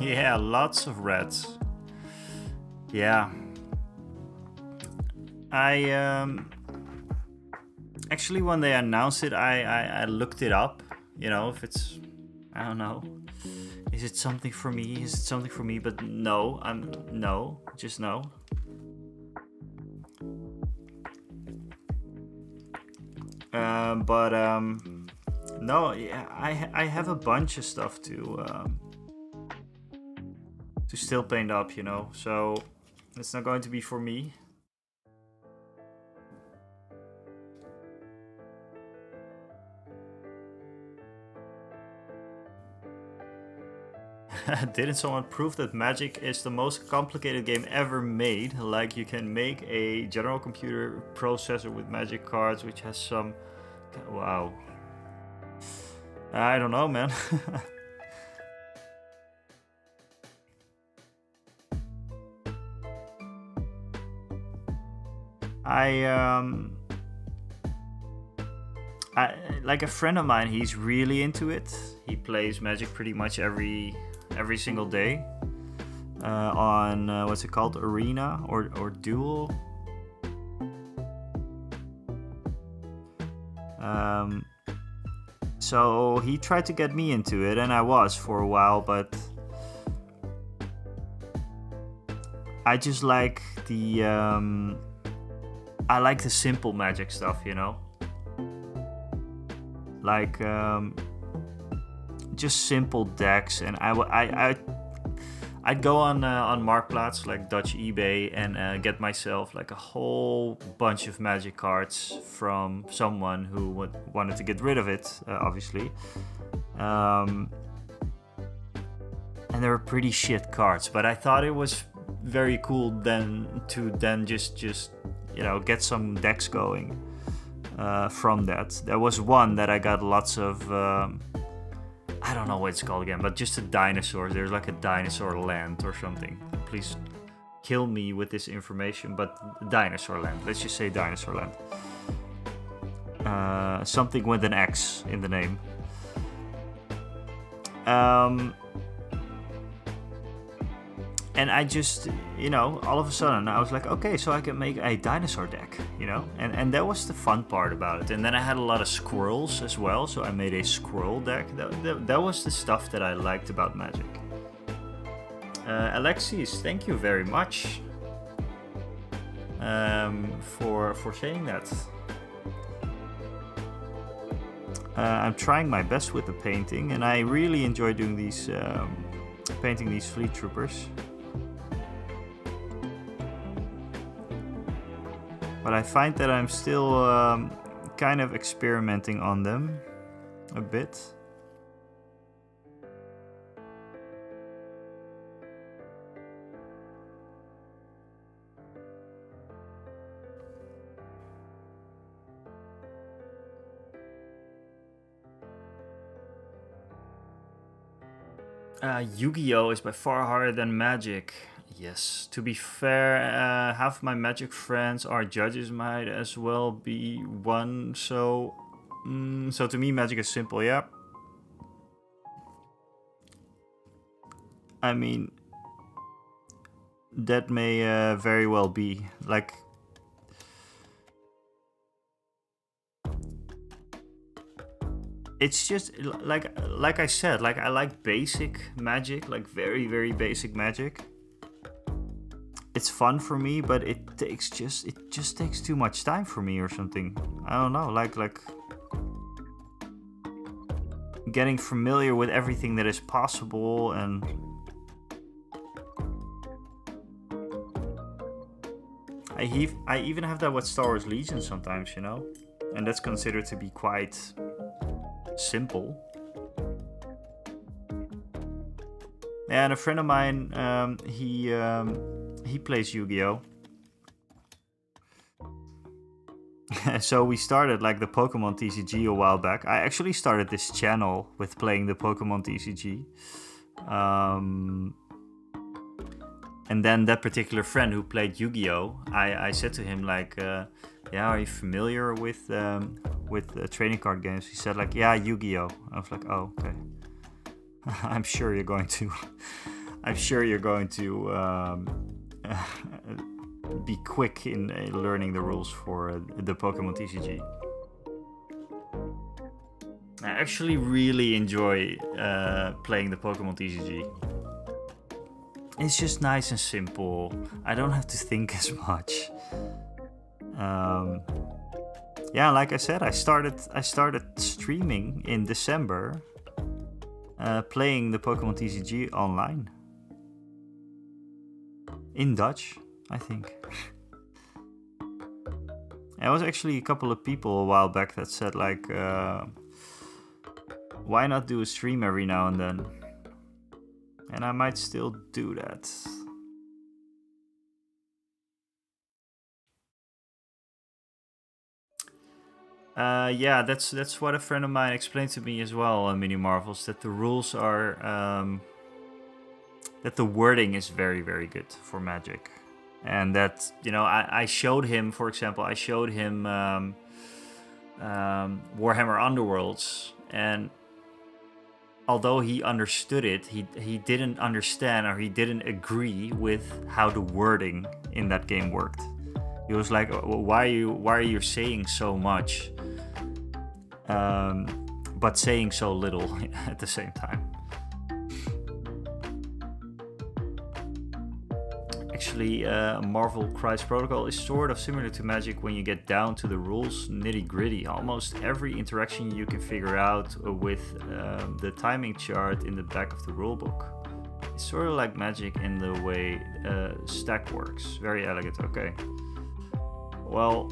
Yeah, lots of reds. Yeah. I actually when they announced it, I looked it up. You know, if it's, I don't know, is it something for me? Is it something for me? But no, just no. No, yeah, I have a bunch of stuff to still paint up, you know, so it's not going to be for me. Didn't someone prove that Magic is the most complicated game ever made? Like, you can make a general computer processor with Magic cards, which has some... Wow. I don't know, man. Like a friend of mine, he's really into it. He plays Magic pretty much every single day on what's it called, Arena or Duel. So he tried to get me into it, and I was for a while, but I just like the I like the simple Magic stuff, you know, like just simple decks, and I'd go on Marktplaats, like Dutch eBay, and get myself like a whole bunch of Magic cards from someone who wanted to get rid of it, obviously. And they were pretty shit cards, but I thought it was very cool then to just you know, get some decks going from that. There was one that I got lots of. I don't know what it's called again, but just a dinosaur. There's like a dinosaur land or something. Please kill me with this information, but dinosaur land. Let's just say dinosaur land. Something with an X in the name. And I just, you know, all of a sudden I was like, okay, so I can make a dinosaur deck, you know? And that was the fun part about it. And then I had a lot of squirrels as well, so I made a squirrel deck. That was the stuff that I liked about Magic. Alexis, thank you very much for saying that. I'm trying my best with the painting, and I really enjoy doing these, painting these Fleet Troopers. But I find that I'm still kind of experimenting on them a bit. Yu-Gi-Oh! Is by far harder than Magic. Yes, to be fair, half my Magic friends are judges, might as well be one, so to me Magic is simple, yeah. I mean, that may very well be, like, it's just, like I said, like, I like basic Magic, like very, very basic Magic. It's fun for me, but it just takes too much time for me or something. I don't know, like getting familiar with everything that is possible, and I even have that with Star Wars Legion sometimes, you know, and that's considered to be quite simple. Yeah, and a friend of mine, he plays Yu-Gi-Oh! So we started like the Pokemon TCG a while back. I actually started this channel with playing the Pokemon TCG. And then that particular friend who played Yu-Gi-Oh! I said to him like, yeah, are you familiar with trading card games? He said like, yeah, Yu-Gi-Oh! I was like, oh, okay. I'm sure you're going to be quick in learning the rules for the Pokemon TCG. I actually really enjoy playing the Pokemon TCG. It's just nice and simple. I don't have to think as much. Yeah, like I said, I started streaming in December, playing the Pokemon TCG online. In Dutch, I think. There was actually a couple of people a while back that said like, why not do a stream every now and then? And I might still do that. Yeah, that's what a friend of mine explained to me as well on Mini Marvels, that the rules are that the wording is very, very good for Magic. And that, you know, I showed him, for example, Warhammer Underworlds, and although he understood it, he didn't understand, or he didn't agree with how the wording in that game worked. He was like, why are you saying so much, but saying so little at the same time? Actually, Marvel Crisis Protocol is sort of similar to Magic when you get down to the rules nitty-gritty. Almost every interaction you can figure out with the timing chart in the back of the rulebook. It's sort of like Magic in the way stack works. Very elegant. Okay. Well,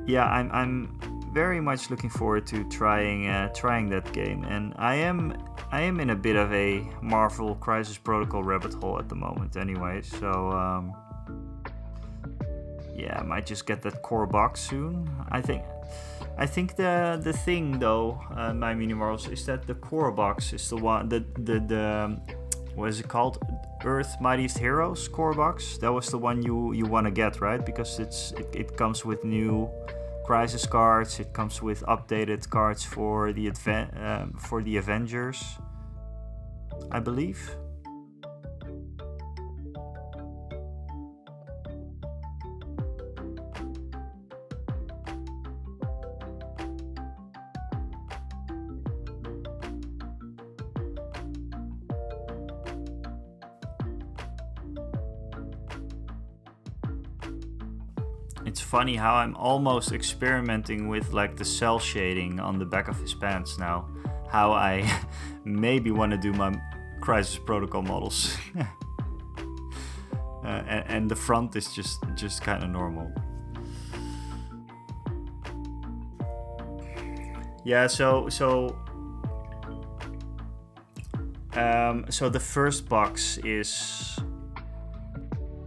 yeah, I'm very much looking forward to trying that game, and I am in a bit of a Marvel Crisis Protocol rabbit hole at the moment. Anyway, so yeah, I might just get that core box soon. I think the thing though, my Mini Marvels, is that the core box is the one, the what is it called? Earth Mightiest Heroes core box. That was the one you want to get, right? Because it comes with new Crisis cards. It comes with updated cards for the Avengers, I believe. It's funny how I'm almost experimenting with like the cell shading on the back of his pants now. How I maybe want to do my Crisis Protocol models. And the front is just kind of normal. Yeah, so the first box is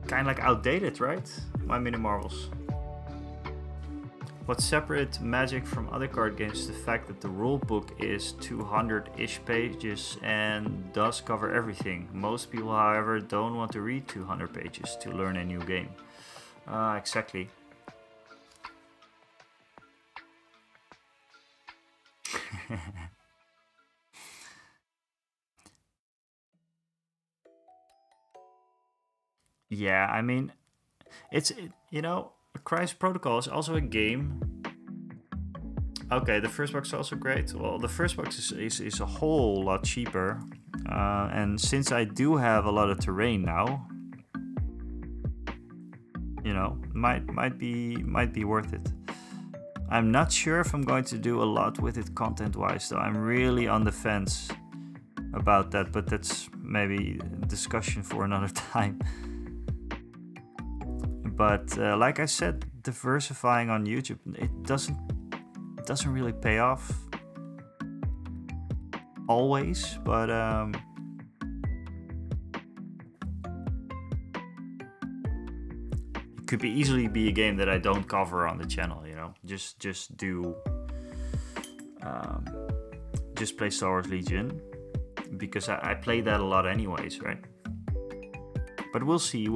kind of like outdated, right? My Mini Marvels. What separates Magic from other card games is the fact that the rulebook is 200-ish pages and does cover everything. Most people, however, don't want to read 200 pages to learn a new game. Exactly. Yeah, I mean, you know, Crisis Protocol is also a game. Okay, the first box is also great. Well, the first box is a whole lot cheaper, and since I do have a lot of terrain now, you know, might be worth it. I'm not sure if I'm going to do a lot with it content-wise, though. I'm really on the fence about that, but that's maybe a discussion for another time. But like I said, diversifying on YouTube, it doesn't really pay off always, but it could easily be a game that I don't cover on the channel. You know, just play Star Wars Legion because I play that a lot anyways, right? But we'll see.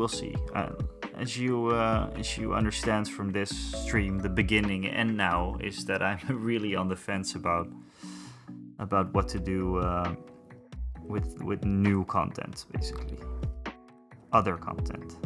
As you understand from this stream, the beginning and now is that I'm really on the fence about what to do with new content, basically, other content.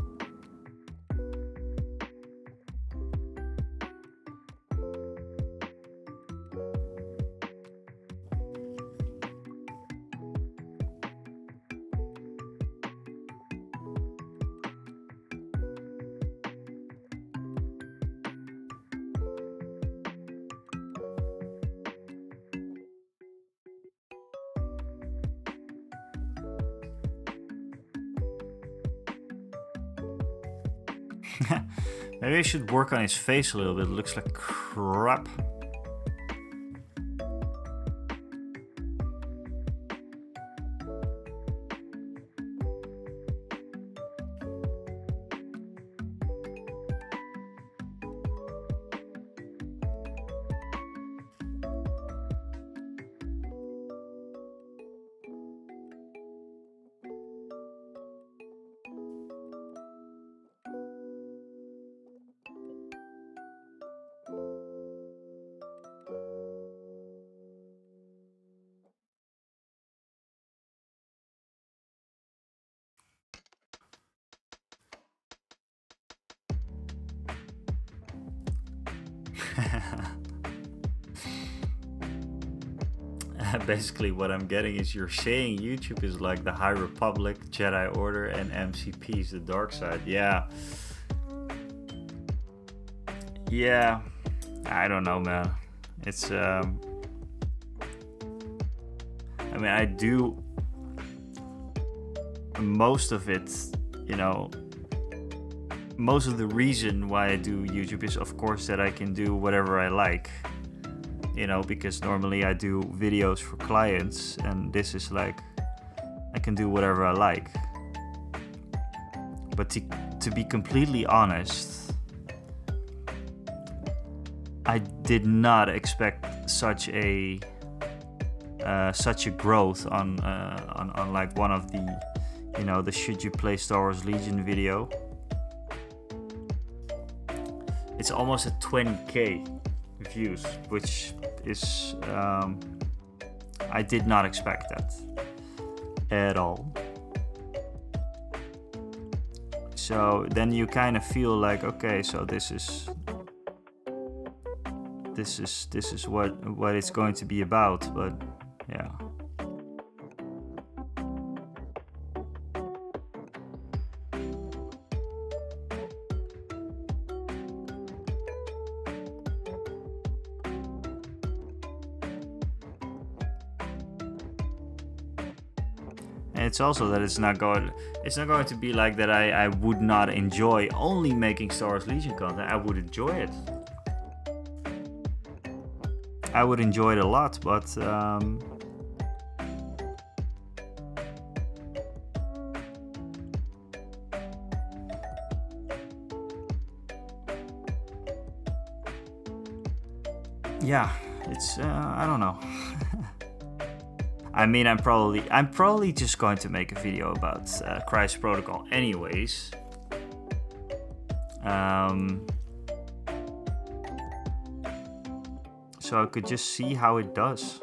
Maybe I should work on his face a little bit. It looks like crap. Basically what I'm getting is you're saying YouTube is like the High Republic, Jedi Order, and MCP's the dark side. Yeah, I don't know, man. It's I mean, most of it, you know, most of the reason why I do YouTube is, of course, that I can do whatever I like, you know, because normally I do videos for clients, and this is like, I can do whatever I like. But to be completely honest, I did not expect such a growth on like one of the, you know, the Should You Play Star Wars Legion video. It's almost at 20k views, which is I did not expect that at all. So then you kind of feel like, okay, so this is what it's going to be about, but yeah. And it's also that it's not going to be like that I would not enjoy only making Star Wars Legion content. I would enjoy it. I would enjoy it a lot, but yeah, it's I don't know. I mean, I'm probably just going to make a video about Christ Protocol anyways. So I could just see how it does.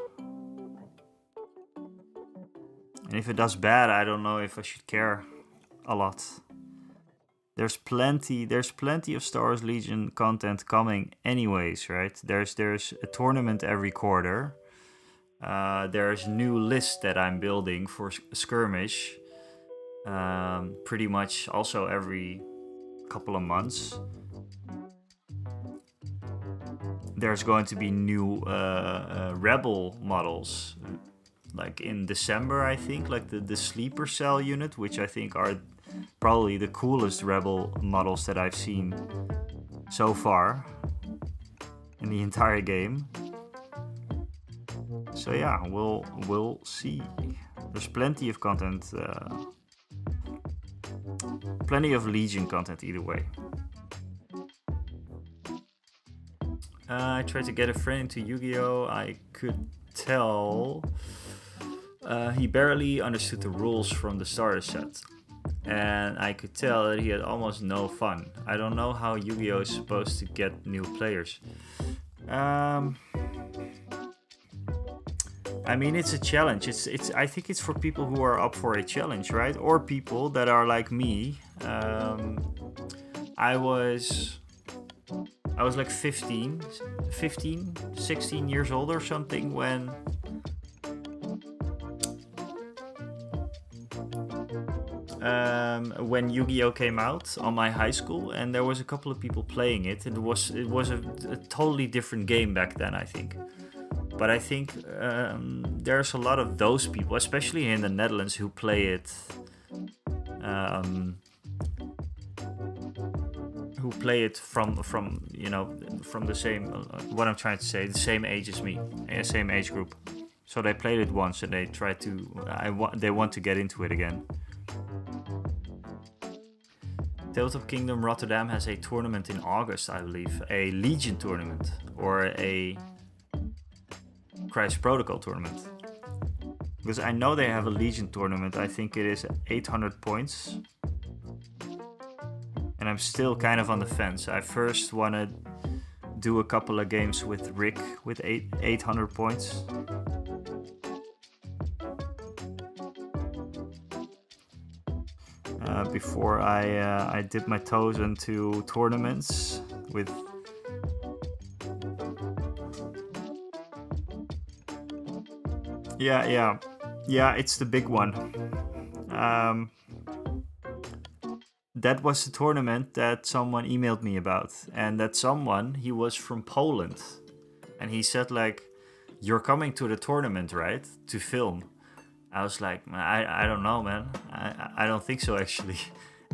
And if it does bad, I don't know if I should care a lot. There's plenty of Star Wars Legion content coming anyways, right? There's a tournament every quarter. There's new lists that I'm building for Skirmish. Pretty much also every couple of months. There's going to be new Rebel models, like in December, I think, like the Sleeper Cell unit, which I think are probably the coolest Rebel models that I've seen so far in the entire game. So yeah, we'll see. There's plenty of content, plenty of Legion content either way. I tried to get a friend into Yu-Gi-Oh! I could tell he barely understood the rules from the starter set. And I could tell that he had almost no fun. I don't know how Yu-Gi-Oh! Is supposed to get new players. I mean, it's a challenge. I think it's for people who are up for a challenge, right? Or people that are like me. I was like 15, 16 years old or something when Yu-Gi-Oh! Came out on my high school, and there was a couple of people playing it. It was a totally different game back then, I think. But I think there's a lot of those people, especially in the Netherlands, who play it. Who play it from you know, from the same, what I'm trying to say, the same age as me, same age group. So they played it once and they try to, they want to get into it again. Tabletop Kingdom Rotterdam has a tournament in August, I believe, a Legion tournament or a Christ Protocol tournament. Because I know they have a Legion tournament. I think it is 800 points. And I'm still kind of on the fence. I first want to do a couple of games with Rick with 800 points. Before I dip my toes into tournaments with yeah, it's the big one. That was the tournament that someone emailed me about, and that someone, he was from Poland, and he said like, "You're coming to the tournament, right? To film." I was like, I don't know, man. I don't think so, actually.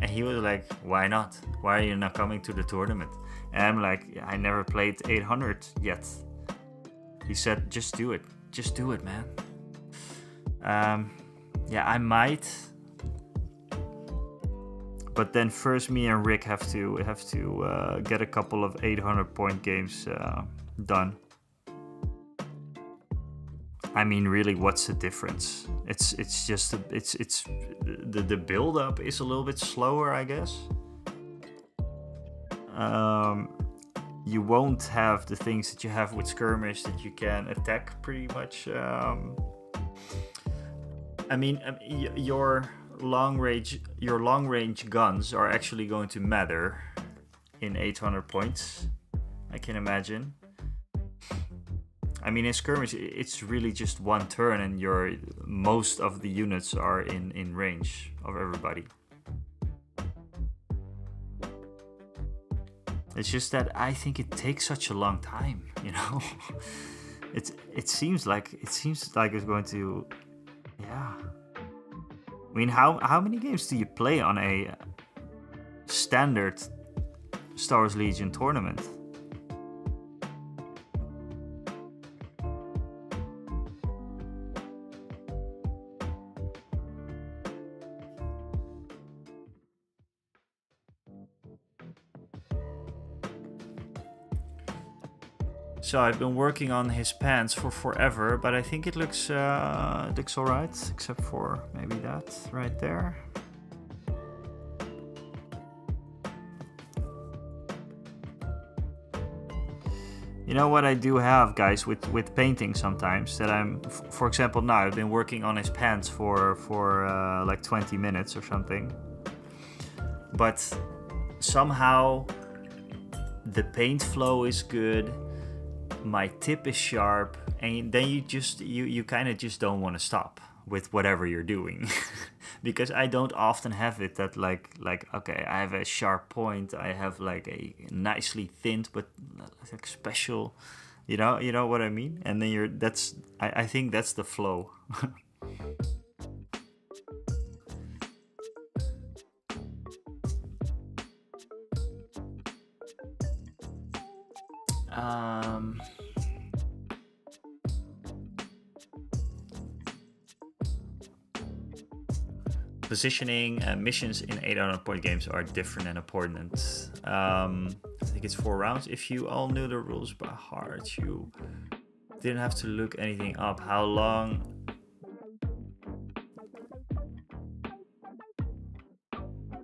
And he was like, why not? Why are you not coming to the tournament? And I'm like, I never played 800 yet. He said, just do it. Just do it, man. Yeah, I might. But then first me and Rick have to get a couple of 800 point games done. I mean, really, what's the difference? It's just the build up is a little bit slower, I guess. You won't have the things that you have with skirmish, that you can attack pretty much. I mean, your long range guns are actually going to matter in 800 points, I can imagine. I mean, in skirmish, it's really just one turn, and most of the units are in range of everybody. It's just that I think it takes such a long time, you know. It seems like it's going to, yeah. I mean, how many games do you play on a standard Star Wars Legion tournament? So I've been working on his pants for forever, but I think it looks alright, except for maybe that right there. You know what I do have, guys, with painting sometimes, that for example, now I've been working on his pants for like 20 minutes or something, but somehow the paint flow is good. My tip is sharp, and then you kind of just don't want to stop with whatever you're doing. Because I don't often have it that like okay, I have a sharp point, I have like a nicely thinned but like special, you know what I mean. And then I think that's the flow. Positioning and missions in 800 point games are different and important. I think it's 4 rounds. If you all knew the rules by heart, you didn't have to look anything up. How long?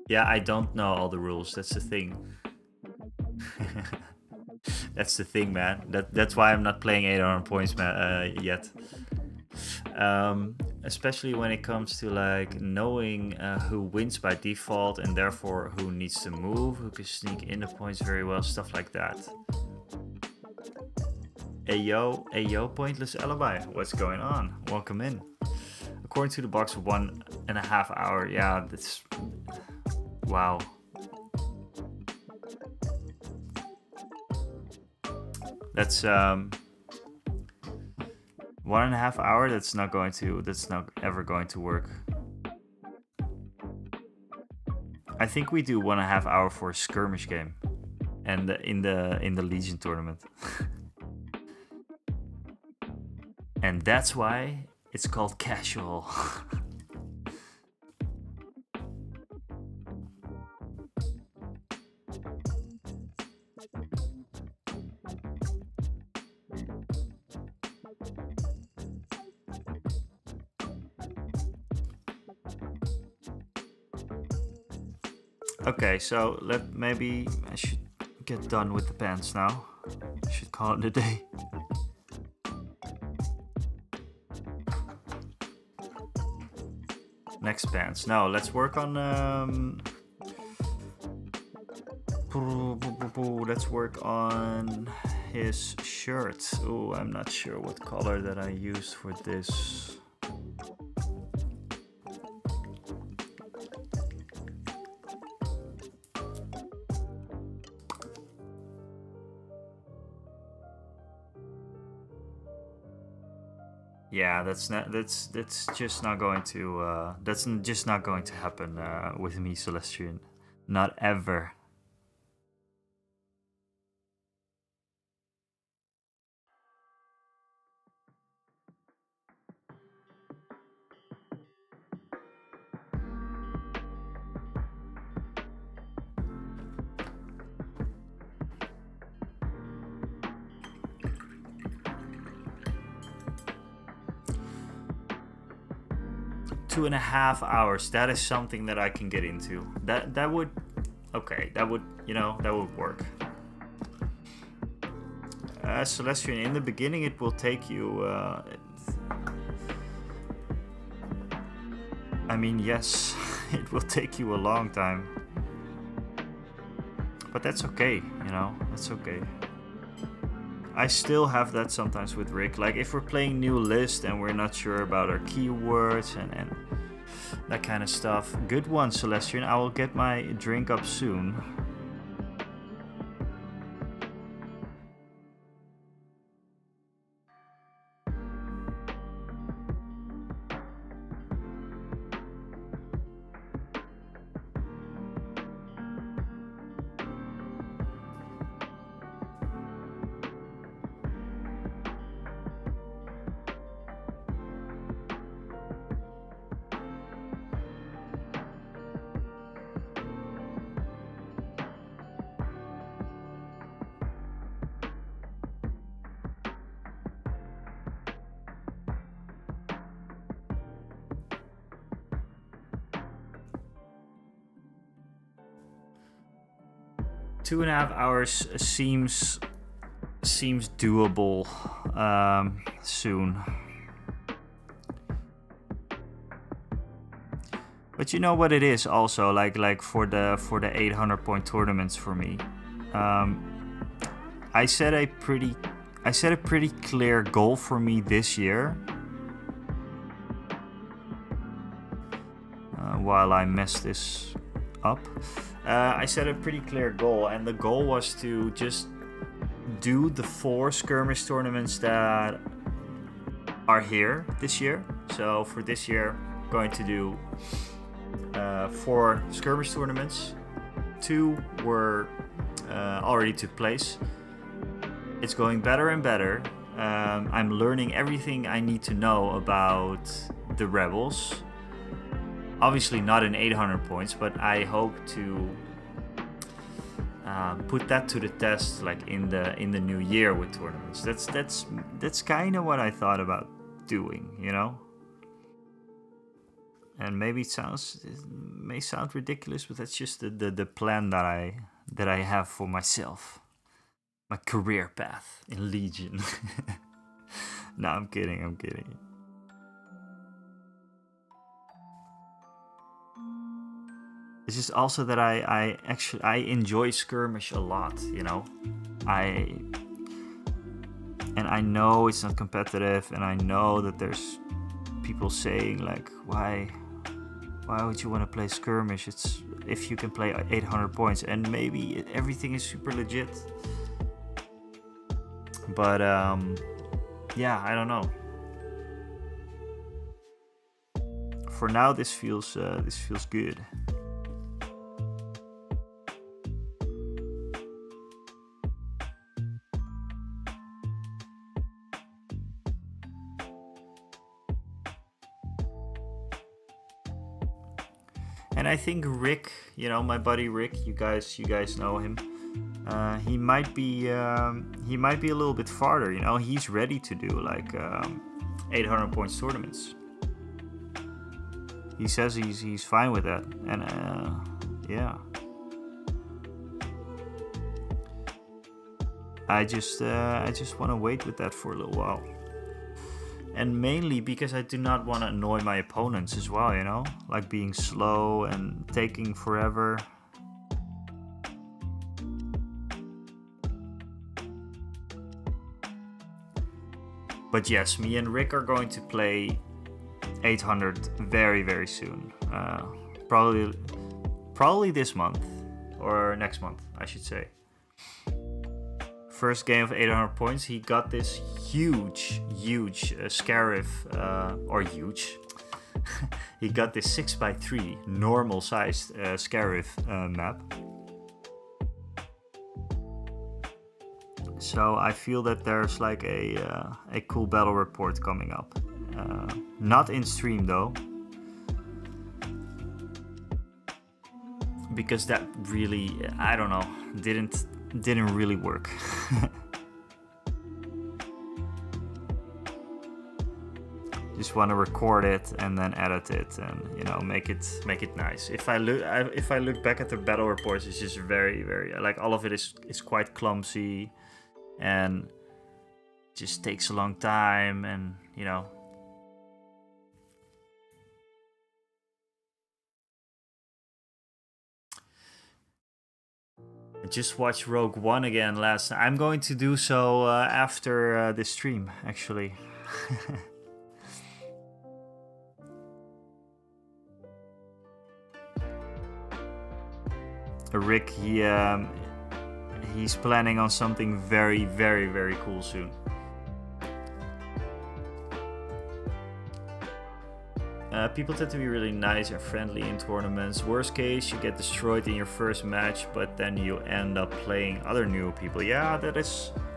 Yeah, I don't know all the rules. That's the thing. That's the thing, man. That's why I'm not playing 800 points yet. Especially when it comes to like knowing who wins by default and therefore who needs to move, who can sneak in the points very well, stuff like that. Ayo, Pointless Alibi, what's going on? Welcome in. According to the box, 1.5 hour. Yeah, that's wow. That's 1.5 hour. That's not ever going to work. I think we do 1.5 hour for a skirmish game, and in the Legion tournament. And that's why it's called casual. Okay, so maybe I should get done with the pants now. I should call it a day. Next pants. No, let's work on let's work on his shirt. Oh, I'm not sure what color that I used for this. Yeah, that's just not going to just not going to happen with me, Celestian. Not ever. 2.5 hours. That is something that I can get into. That would, okay. That would, that would work. Celestian, in the beginning, it will take you. I mean, yes, it will take you a long time. But that's okay, that's okay. I still have that sometimes with Rick. Like if we're playing new list and we're not sure about our keywords and that kind of stuff. Good one, Celestian. I will get my drink up soon. Two and a half hours seems doable soon. But you know what it is also like for the 800 point tournaments for me. I set a pretty clear goal for me this year. While I mess this up. I set a pretty clear goal, and the goal was to just do the 4 skirmish tournaments that are here this year. So for this year, I'm going to do 4 skirmish tournaments. 2 were already took place. It's going better and better. I'm learning everything I need to know about the rebels. Obviously not in 800 points, but I hope to put that to the test, like in the new year with tournaments. That's kind of what I thought about doing, And maybe it may sound ridiculous, but that's just the plan that I have for myself, my career path in Legion. No, I'm kidding. It's just also that I enjoy skirmish a lot, I know it's not competitive, and I know that there's people saying like, why would you want to play skirmish? It's if you can play 800 points, and maybe everything is super legit. But yeah, I don't know. For now, this feels good. And I think Rick, my buddy Rick, you guys know him. He might be a little bit farther. He's ready to do like 800 points tournaments. He says he's fine with that, and yeah. I just want to wait with that for a little while. And mainly because I do not want to annoy my opponents as well, like being slow and taking forever. But yes, me and Rick are going to play 800 very, very soon. Probably this month, or next month, I should say. First game of 800 points, he got this huge Scarif, or huge. He got this 6x3 normal sized Scarif map. So I feel that there's like a cool battle report coming up. Not in stream though, because that really, I don't know, didn't really work. Just want to record it and then edit it, and you know, make it nice. If I look back at the battle reports, it's just very like all of it is quite clumsy, and just takes a long time, and you know. I just watched Rogue One again last night. I'm going to do so after this stream, actually. Rick, he's planning on something very cool soon. People tend to be really nice and friendly in tournaments. Worst case, you get destroyed in your first match, but then you end up playing other new people. Yeah,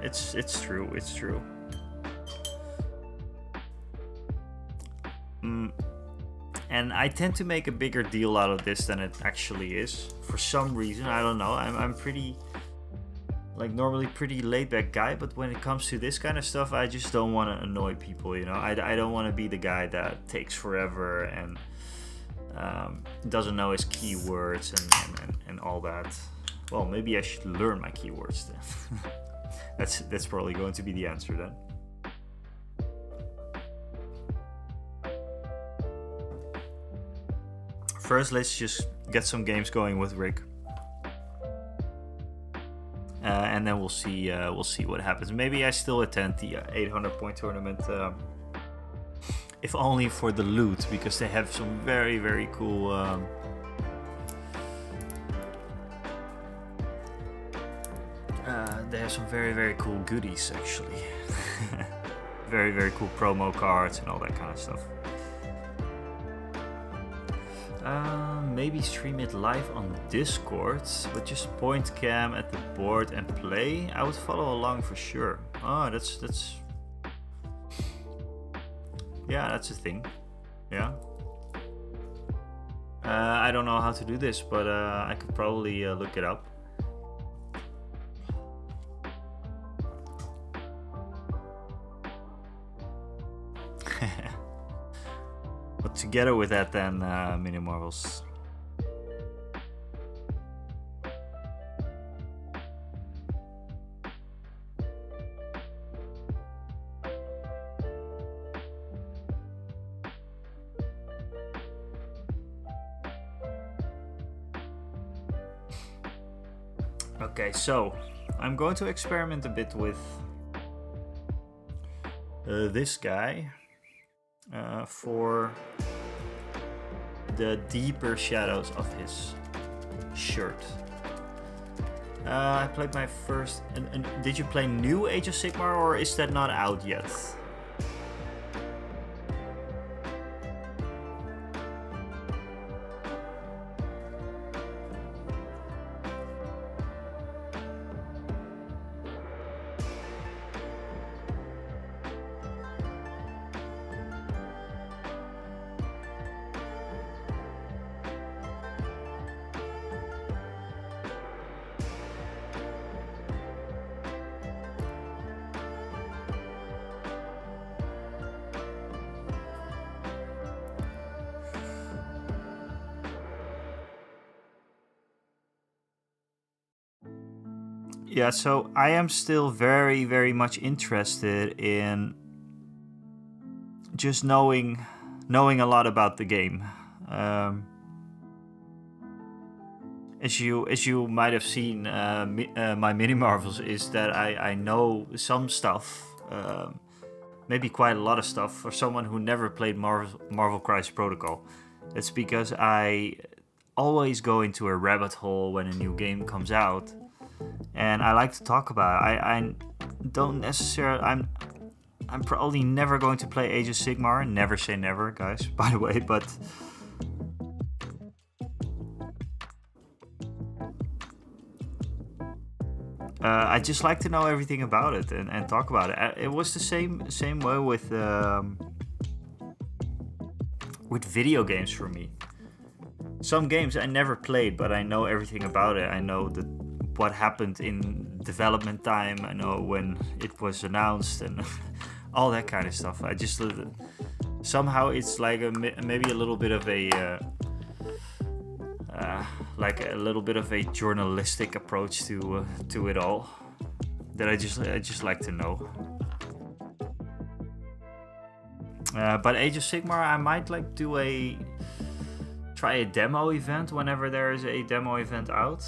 it's true. It's true. And I tend to make a bigger deal out of this than it actually is. For some reason, I don't know. I'm pretty, like, normally pretty laid back guy, but when it comes to this kind of stuff, I just don't want to annoy people, you know. I don't want to be the guy that takes forever and doesn't know his keywords and all that. Well, maybe I should learn my keywords then. That's probably going to be the answer then. First, let's just get some games going with Rick, and then we'll see what happens. Maybe I still attend the 800 point tournament, if only for the loot, because they have some very cool. They have some very cool goodies actually. very cool promo cards and all that kind of stuff. Maybe stream it live on Discord, but just point cam at the board and play. I would follow along for sure. Oh, that's yeah, that's a thing. Yeah. I don't know how to do this, but I could probably look it up. But together with that, then Mini Marvels. Okay, so I'm going to experiment a bit with this guy for the deeper shadows of his shirt. I played my first. And did you play new Age of Sigmar, or is that not out yet? Yeah, so I am still very much interested in just knowing a lot about the game. As you might have seen, my Mini Marvels is that I know some stuff, maybe quite a lot of stuff for someone who never played Marvel Crisis Protocol. It's because I always go into a rabbit hole when a new game comes out. and I like to talk about it. I don't necessarily. I'm probably never going to play Age of Sigmar. Never say never, guys. By the way, but I just like to know everything about it and talk about it. It was the same way with video games for me. Some games I never played, but I know everything about it. I know what happened in development time. I know when it was announced and all that kind of stuff. I just somehow it's like maybe a little bit of a journalistic approach to it all that I just like to know. But Age of Sigmar, I might like try a demo event whenever there is a demo event out.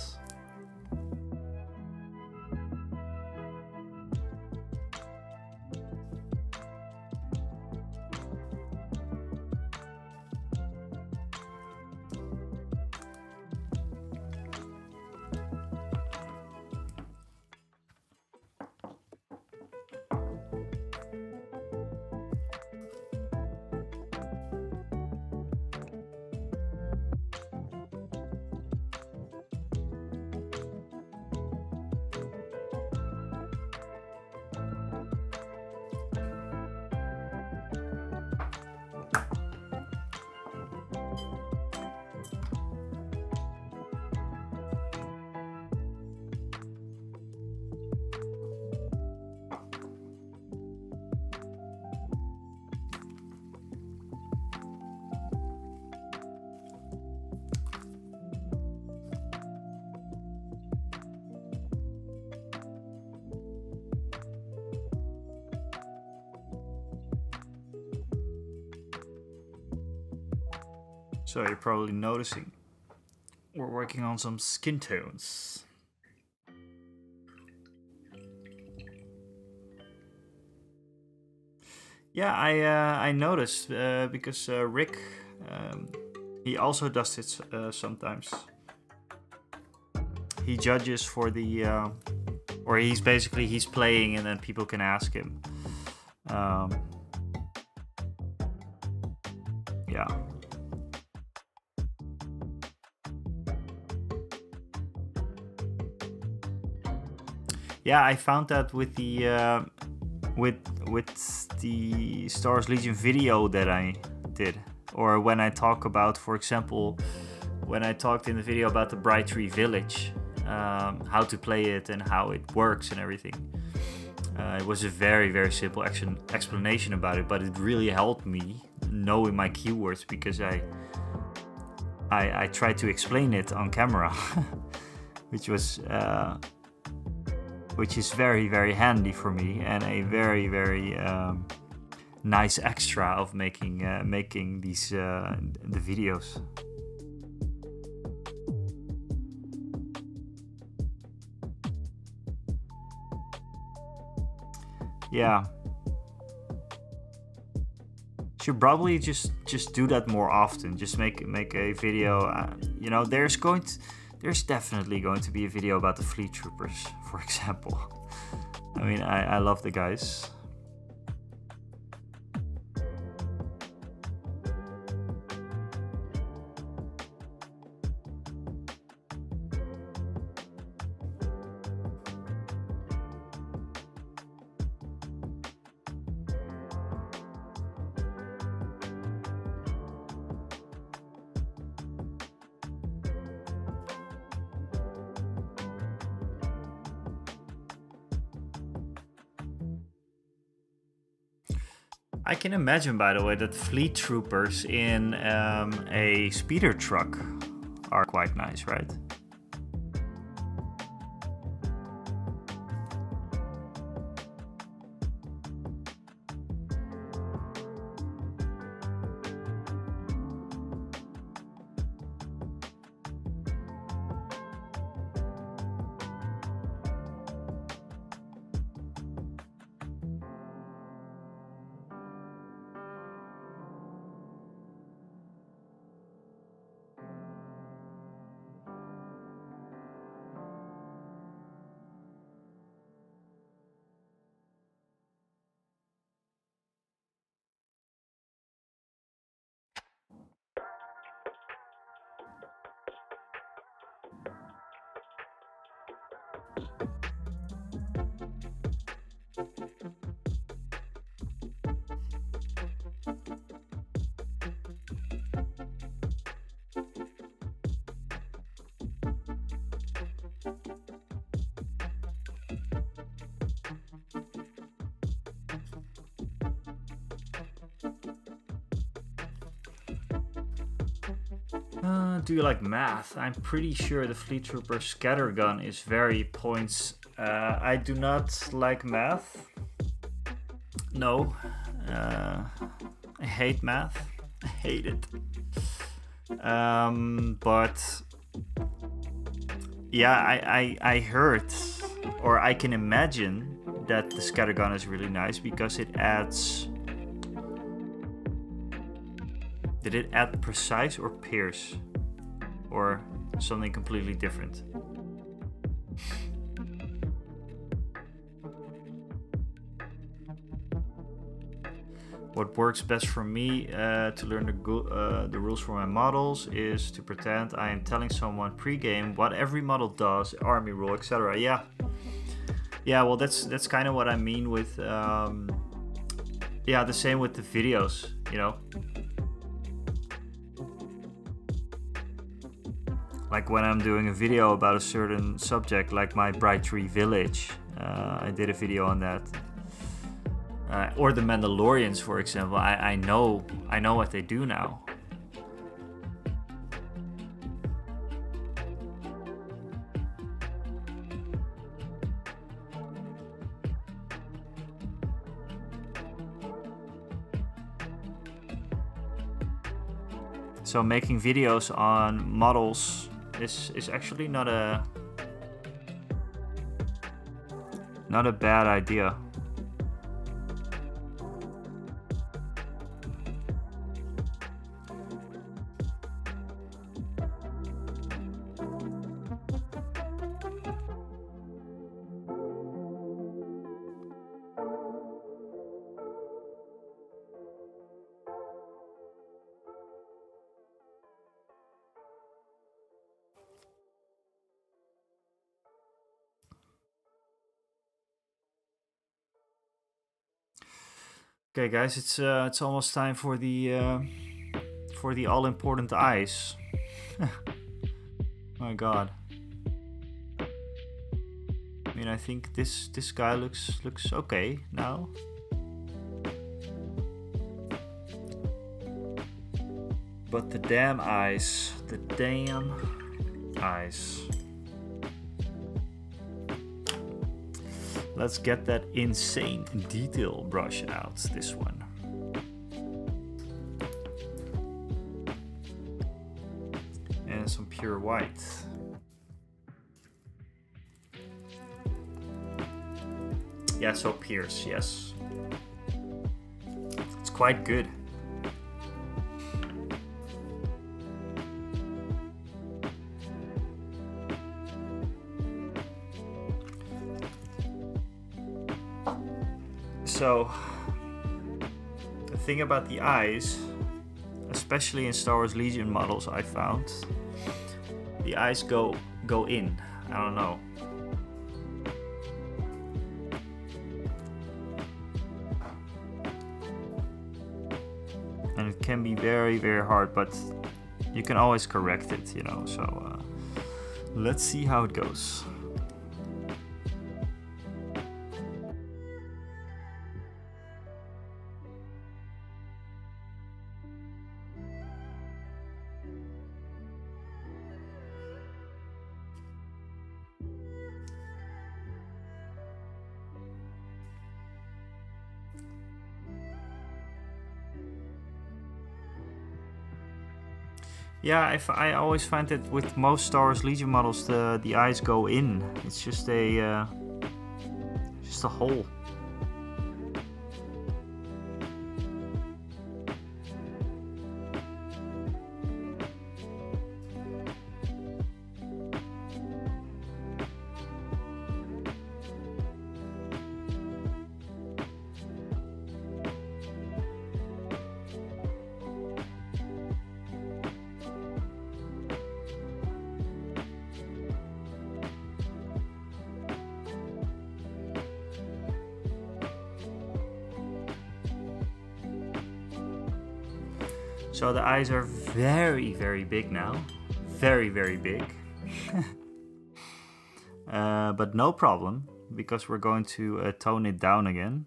So you're probably noticing we're working on some skin tones. Yeah, I noticed because Rick, he also does it sometimes. He judges for the, or he's playing and then people can ask him. Yeah. Yeah, I found that with the with the Star Wars Legion video that I did, or when I talk about, for example, when I talked in the video about the Bright Tree Village, how to play it and how it works and everything. It was a very simple explanation about it, but it really helped me knowing my keywords because I tried to explain it on camera, which is very handy for me and a very nice extra of making these the videos. Yeah, should probably just do that more often. Just make a video. You know, there's definitely going to be a video about the Fleet Troopers, for example. I mean, I love the guys. I can imagine, by the way, that Fleet Troopers in a speeder truck are quite nice, right? Do you like math? I'm pretty sure the Fleet Trooper scattergun is very points. I do not like math. No. I hate math. I hate it. But yeah, I heard, or I can imagine that the scattergun is really nice because it adds... Did it add precise or pierce? Or something completely different? What works best for me to learn the rules for my models is to pretend I am telling someone pre-game what every model does, army rule, etc. Yeah, well that's kind of what I mean with yeah, the same with the videos, you know. Like when I'm doing a video about a certain subject, like my Bright Tree Village, I did a video on that. Or the Mandalorians, for example. I know what they do now. So making videos on models is actually not a bad idea. Okay, guys, it's almost time for the all-important eyes. My God. I mean, I think this guy looks okay now. But the damn eyes, Let's get that insane detail brush out, this one. And some pure white. Yeah, so pierce, yes. It's quite good. So, the thing about the eyes, especially in Star Wars Legion models, I found, the eyes go in. I don't know. And it can be very, very hard, but you can always correct it, you know. So, let's see how it goes. Yeah, I always find that with most Star Wars Legion models, the eyes go in. It's just a hole. So the eyes are very, very big now. Very, very big. But no problem, because we're going to tone it down again.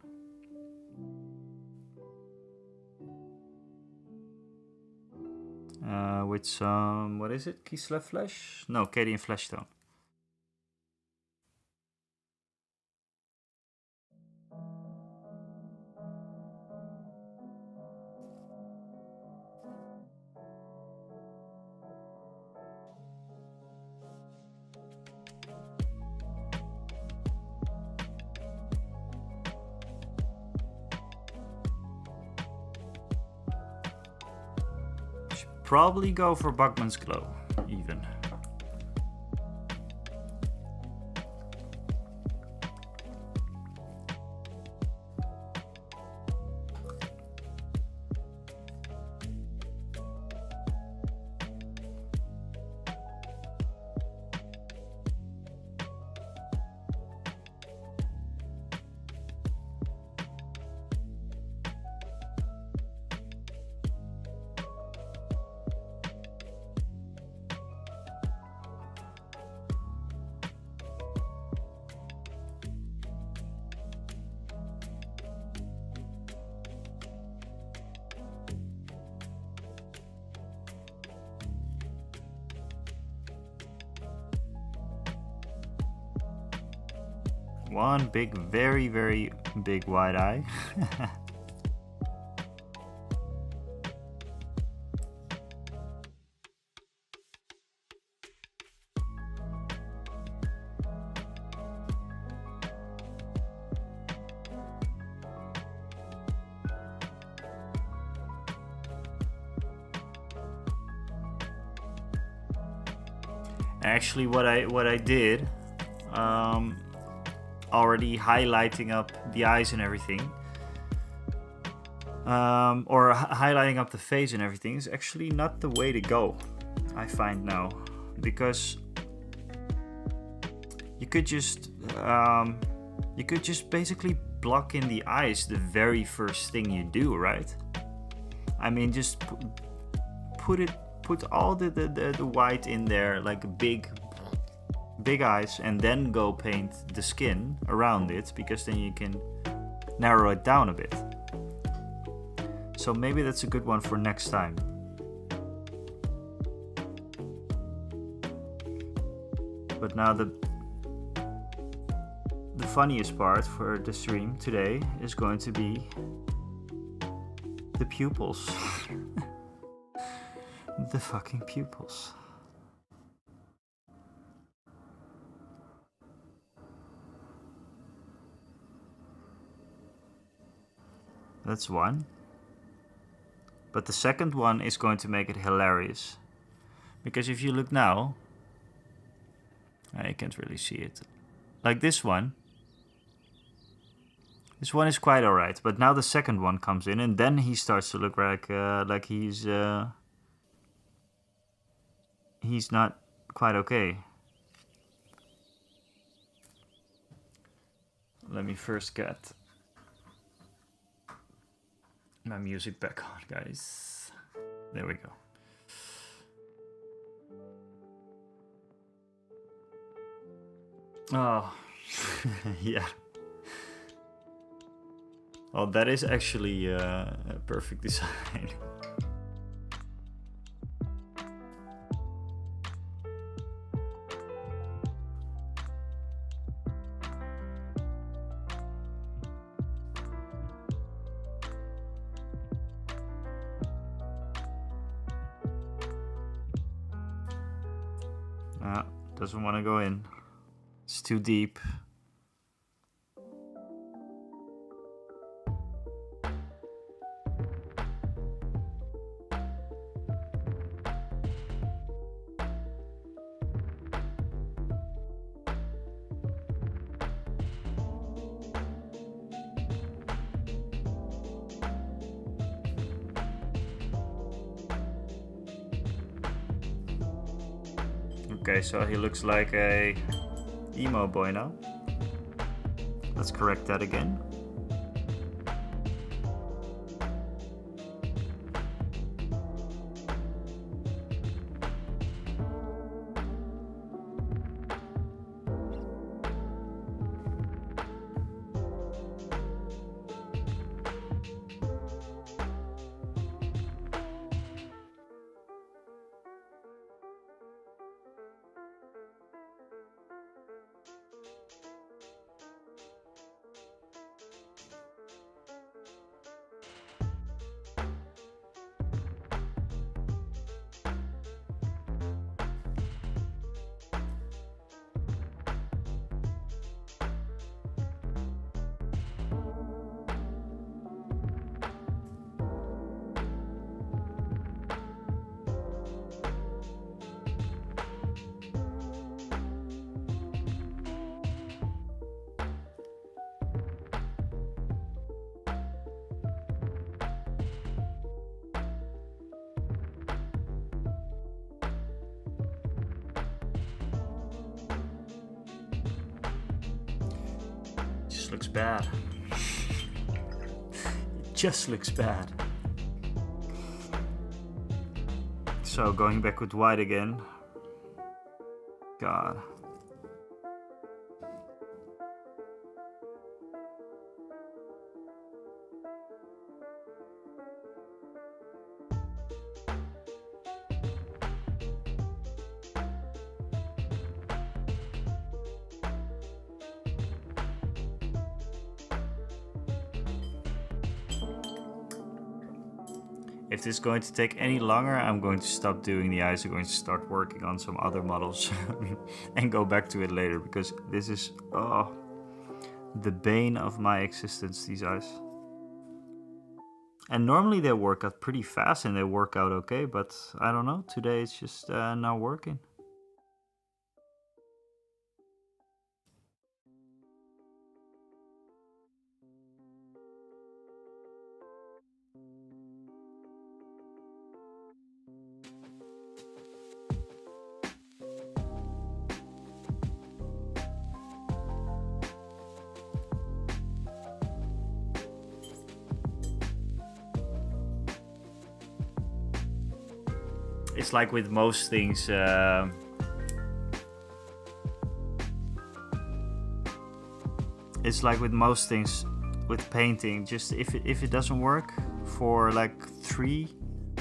with some, what is it? Kislev Flesh? No, Cadian Fleshstone. Probably go for Bugman's Glow, even. One big, very, very big wide eye. Actually, what I did, already highlighting up the eyes and everything, or highlighting up the face and everything, is actually not the way to go, I find now, because you could just basically block in the eyes the very first thing you do, right? I mean, just put all the white in there, like big eyes, and then go paint the skin around it, because then you can narrow it down a bit. So maybe that's a good one for next time. But now the funniest part for the stream today is going to be the pupils. The fucking pupils. That's one. But the second one is going to make it hilarious. Because if you look now, I can't really see it. Like this one. This one is quite alright, but now the second one comes in, and then he starts to look like he's not quite okay. Let me first get my music back on, guys. There we go. Oh, yeah. Oh, that is actually a perfect design. Doesn't want to go in. It's too deep. Okay, so he looks like a emo boy now. Let's correct that again. just looks bad. It just looks bad. So going back with white again. God. If this is going to take any longer, I'm going to stop doing the eyes. I'm going to start working on some other models and go back to it later, because this is the bane of my existence, these eyes. And normally they work out pretty fast and they work out okay, but I don't know, today it's just not working. It's like with most things, it's like with most things with painting. Just if it doesn't work for like 3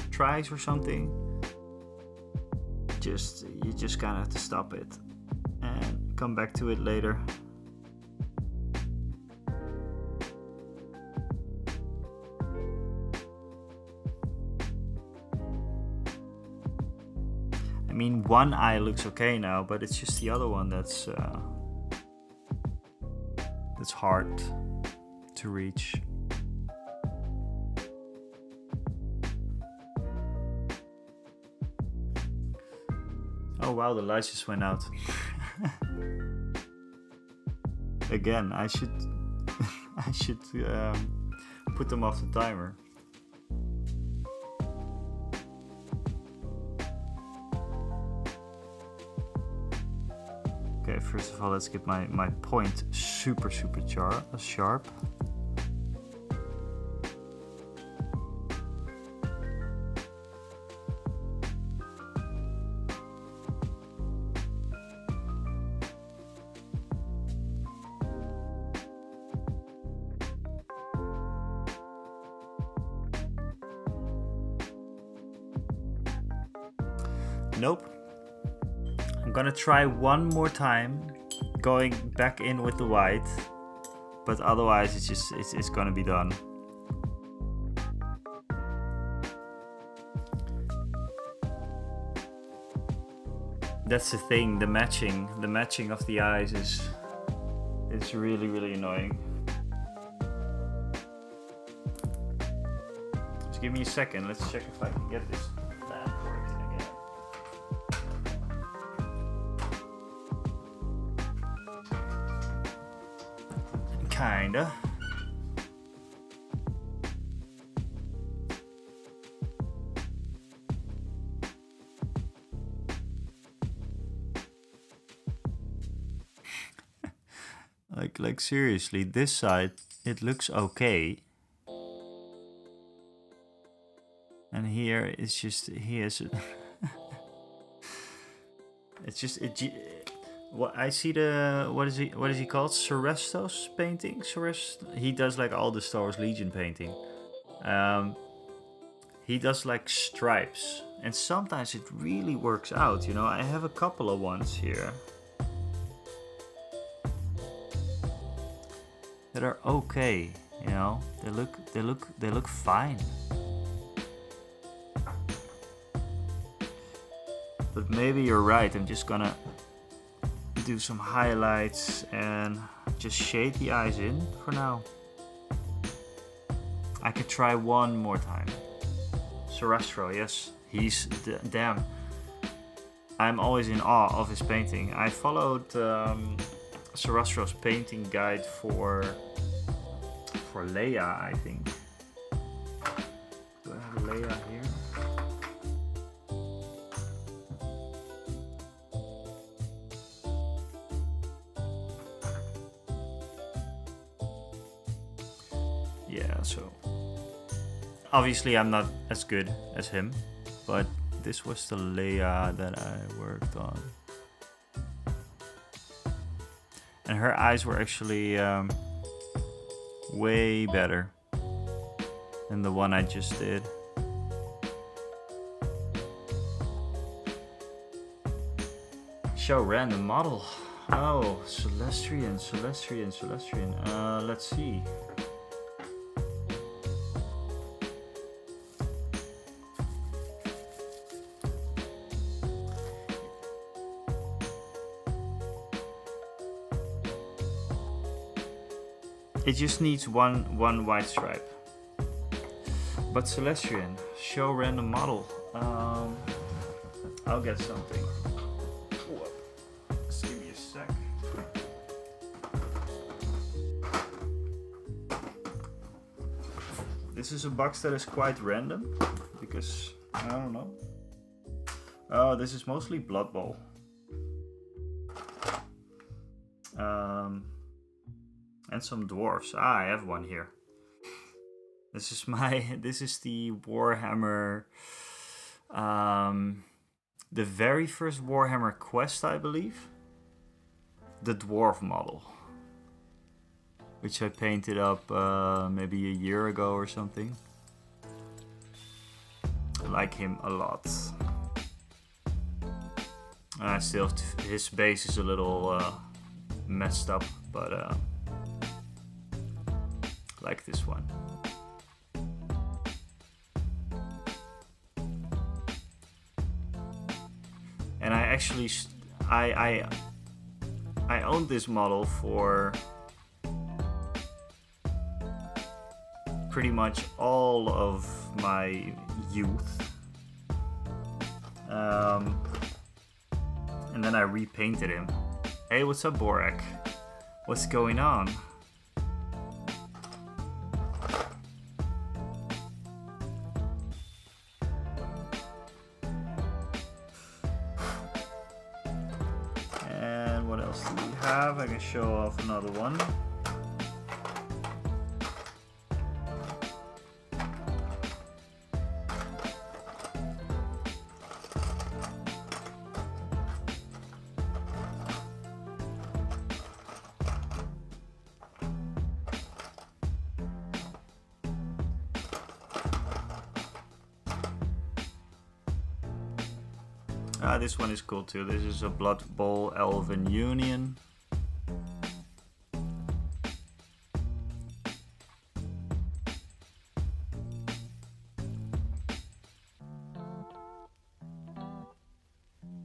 tries or something, you just kind of have to stop it and come back to it later. I mean, one eye looks okay now, but it's just the other one that's hard to reach. Oh wow, the lights just went out. Again, I should put them off the timer. Okay, first of all, let's get my point super sharp. Nope. I'm gonna try one more time going back in with the white, but otherwise it's gonna be done. That's the thing, the matching of the eyes is really annoying. Just give me a second, let's check if I can get this lamp working again. Kinda. Like seriously, this side it looks okay, and here it's just what I see, the what is he called, Sorestos painting. He does like all the Star Wars Legion painting. He does like stripes, and sometimes it really works out, you know. I have a couple of ones here that are okay, you know. They look fine. But maybe you're right, I'm just gonna do some highlights and just shade the eyes in for now. I could try one more time. Sorastro, yes, he's damn. I'm always in awe of his painting. I followed Sorastro's painting guide for Leia, I think. Do I have Leia here? Yeah, so obviously I'm not as good as him, but this was the Leia that I worked on. And her eyes were actually way better than the one I just did. Show random model. Oh, Celestrian. Let's see. It just needs one white stripe. But Celestrian, show random model. I'll get something. Just give me a sec. This is a box that is quite random because I don't know. Oh, this is mostly Blood Bowl. And some dwarfs. I have one here. This is the Warhammer, the very first Warhammer Quest, I believe. The dwarf model, which I painted up maybe a year ago or something. I like him a lot. Still, his base is a little messed up, but like this one. And I actually I owned this model for pretty much all of my youth, and then I repainted him. Hey, what's up, Borak? What's going on? And what else do we have? I can show off another one. This one is cool too. This is a Blood Bowl Elven Union.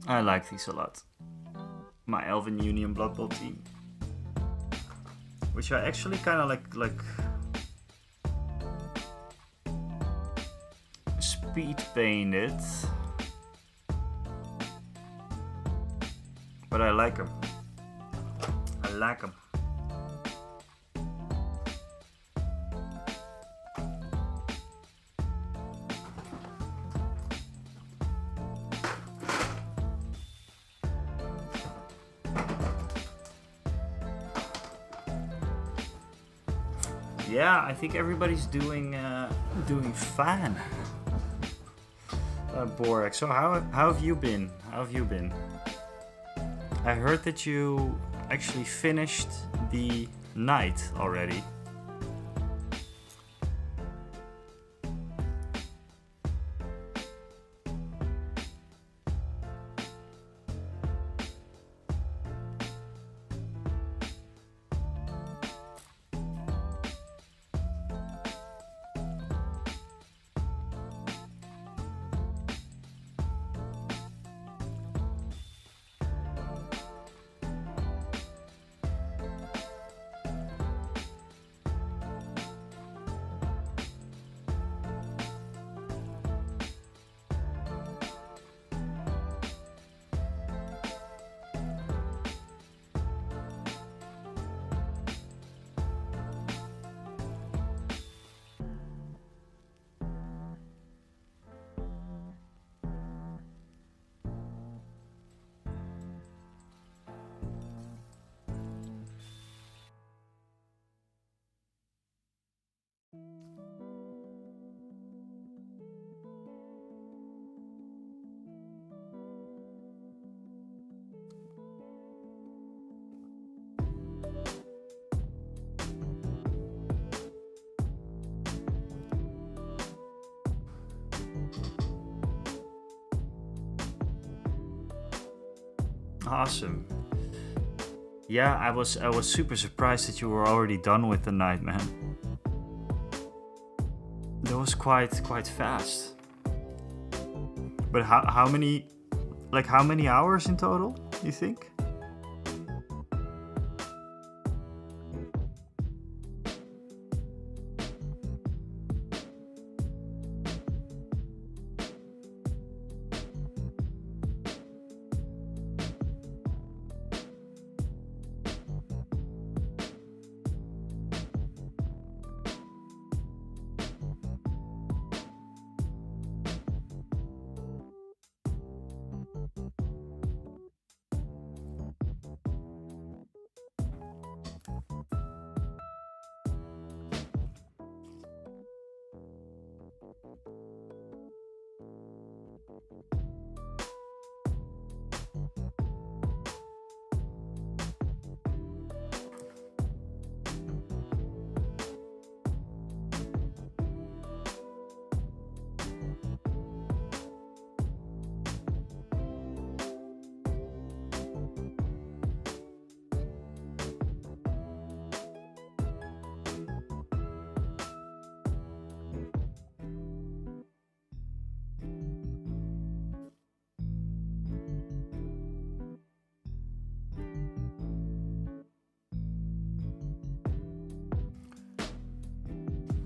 I like these a lot. My Elven Union Blood Bowl team, which I actually kind of like speed painted. But I like them. I like them. Yeah, I think everybody's doing fine. Borak, so how have you been? How have you been? I heard that you actually finished the night already. Awesome. Yeah, I was super surprised that you were already done with the night, man. That was quite fast. But how many hours in total, you think?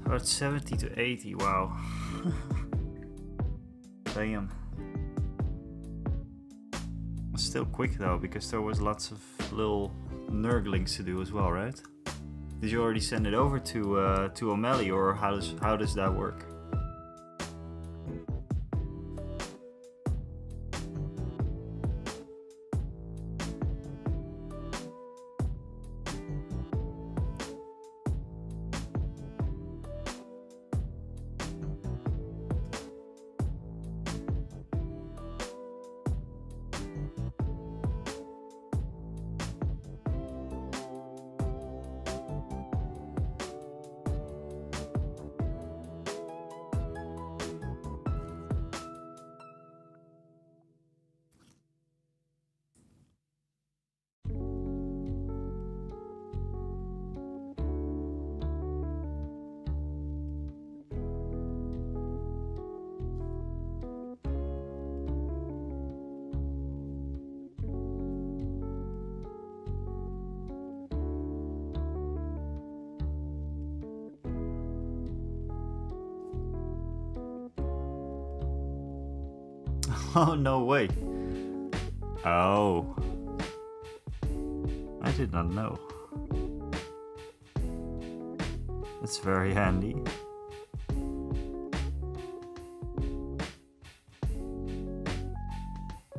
About 70 to 80, wow. Damn. Still quick though, because there was lots of little nurglings to do as well, right? Did you already send it over to O'Malley, or how does that work? Oh, no way. Oh. I did not know. That's very handy.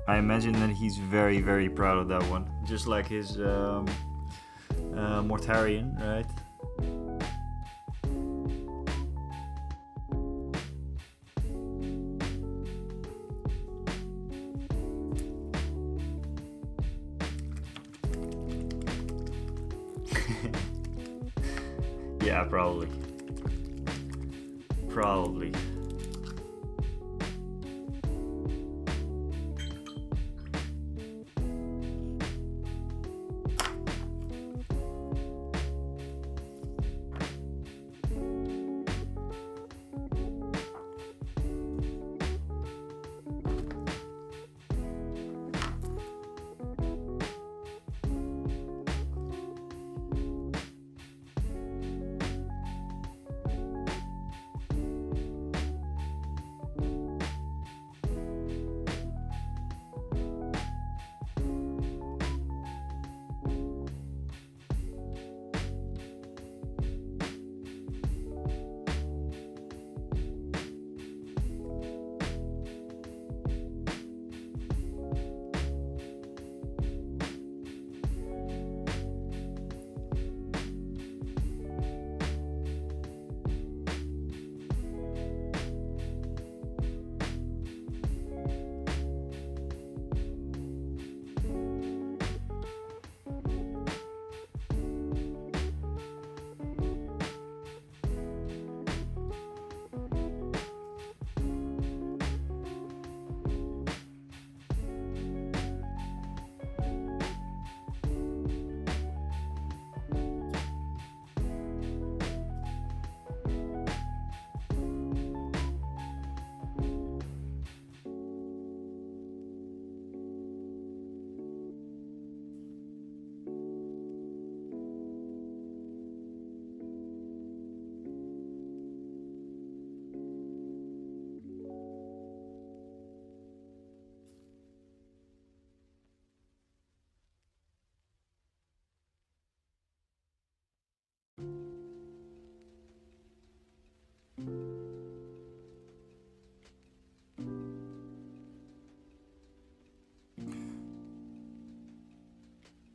I imagine that he's very proud of that one. Just like his Mortarion, right? Yeah, probably. Probably.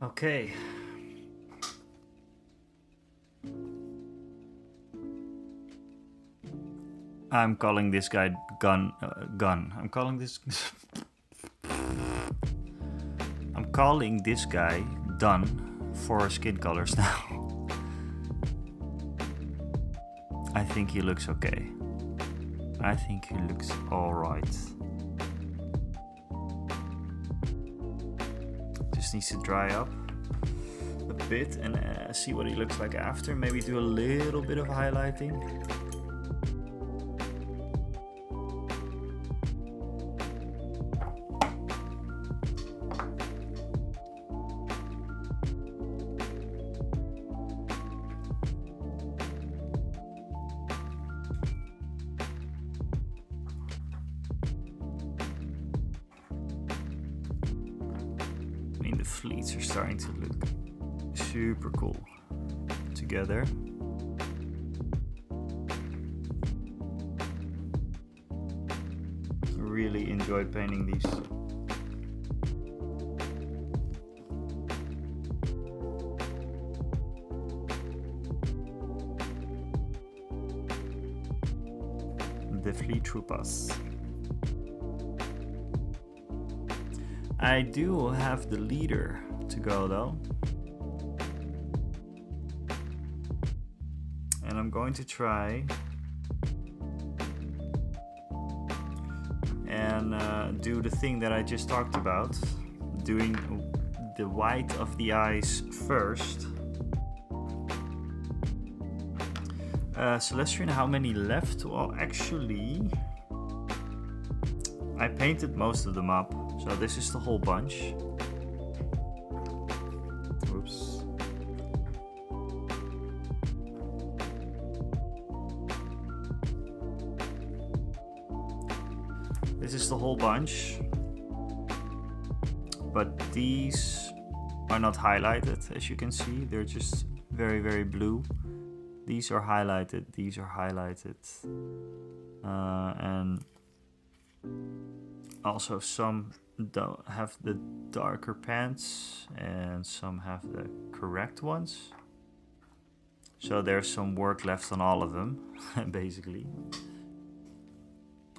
Okay. I'm calling this guy gun. I'm calling this. I'm calling this guy done for skin colors now. I think he looks okay. I think he looks alright. Just needs to dry up a bit and see what he looks like after. Maybe do a little bit of highlighting. The fleets are starting to look super cool together. Really enjoyed painting these. The fleet troopers. I do have the leader to go though. And I'm going to try and do the thing that I just talked about. Doing the white of the eyes first. Celestrian, how many left? Well, actually, I painted most of them up. So this is the whole bunch. Oops. This is the whole bunch. But these are not highlighted, as you can see. They're just very, very blue. These are highlighted. These are highlighted. And also some don't have the darker pants and some have the correct ones. So there's some work left on all of them, basically.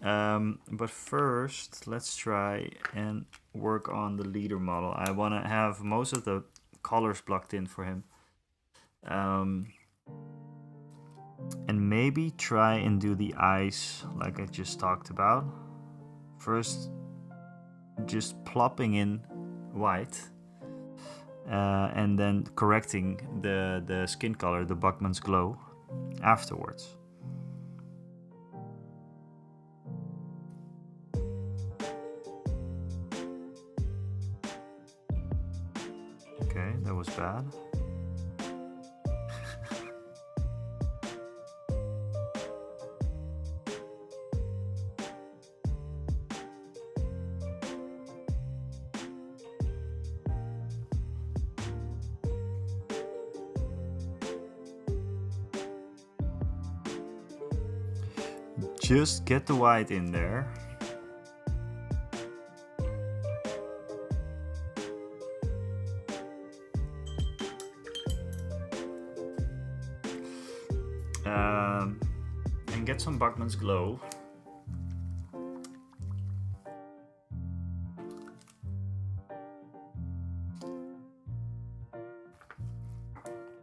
But first, let's try and work on the leader model. I want to have most of the colors blocked in for him. And maybe try and do the eyes like I just talked about. First, just plopping in white and then correcting the skin color, the Buckman's Glow, afterwards. Okay, that was bad. Just get the white in there. And get some Buckman's Glow.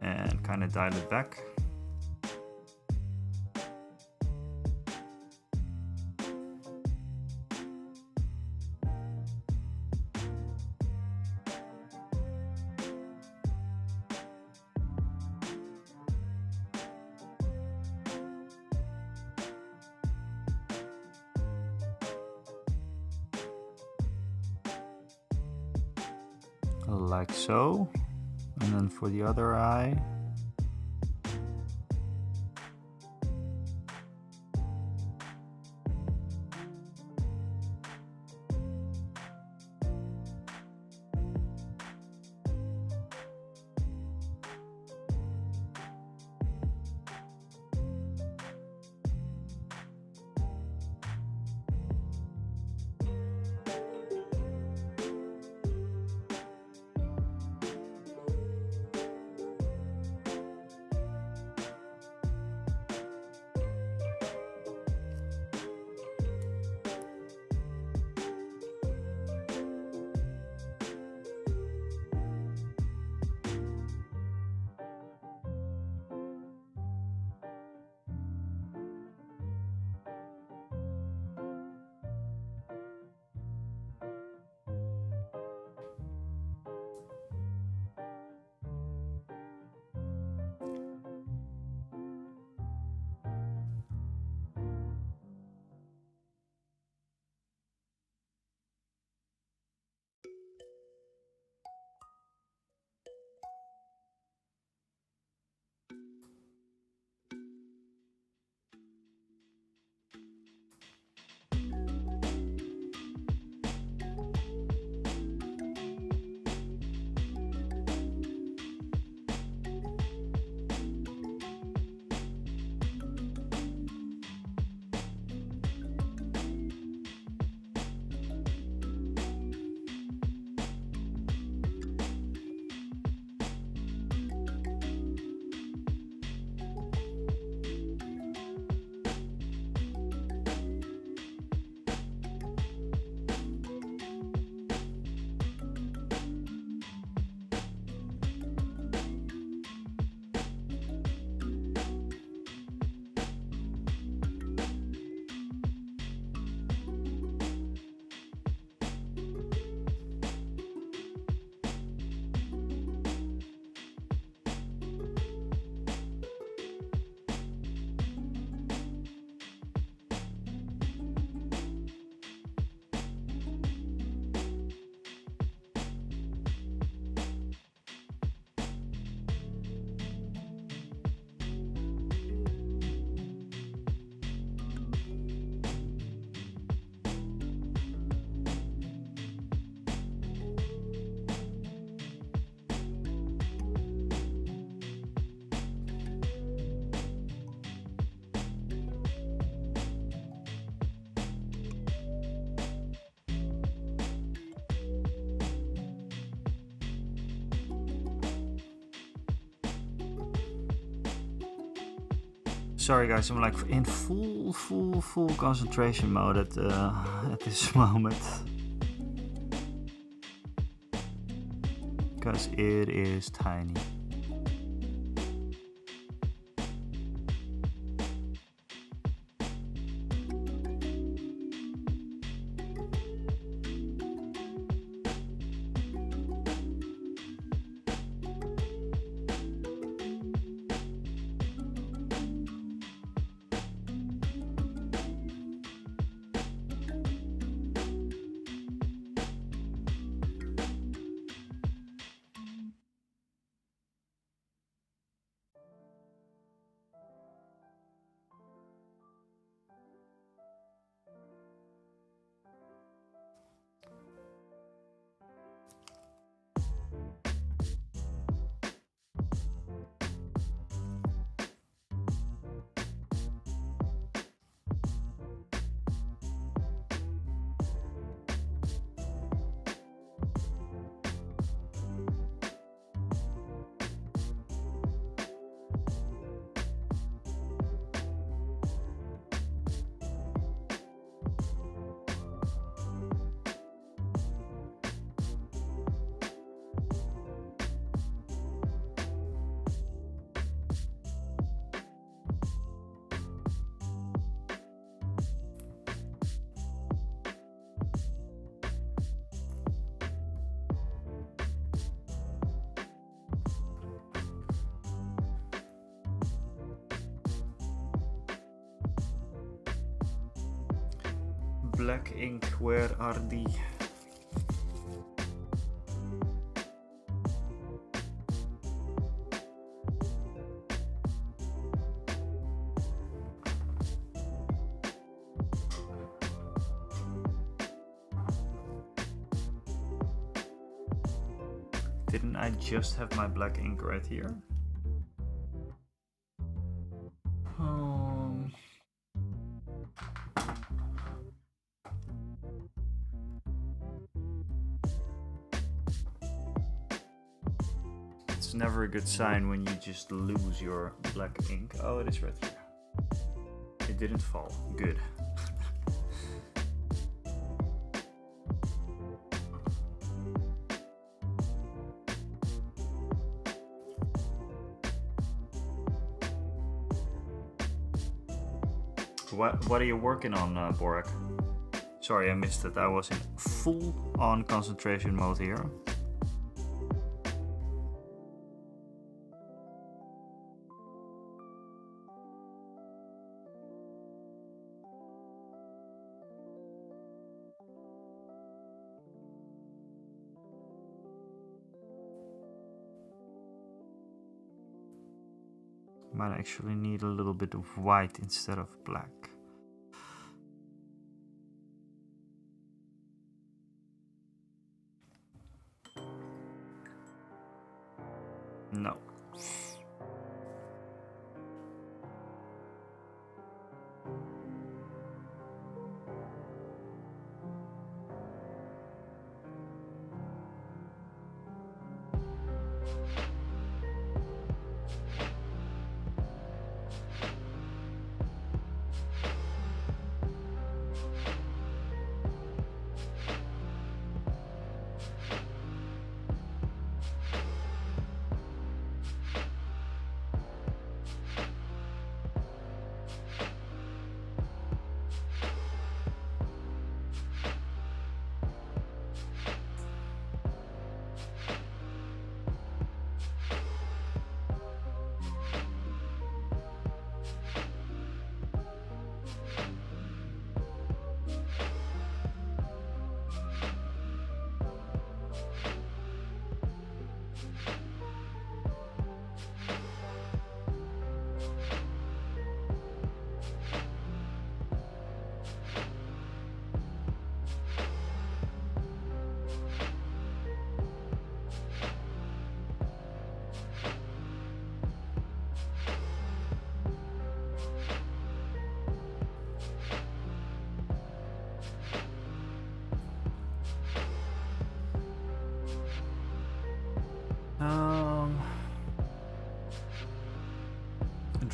And kind of dial it back. Like so, and then for the other eye, Sorry guys, I'm like in full concentration mode at this moment. Because it is tiny. Black ink, where are the... Didn't I just have my black ink right here? It's never a good sign when you just lose your black ink. Oh, it is right here. It didn't fall. Good. What are you working on, Borak? Sorry, I missed it. I was in full on concentration mode here. Might actually need a little bit of white instead of black. No.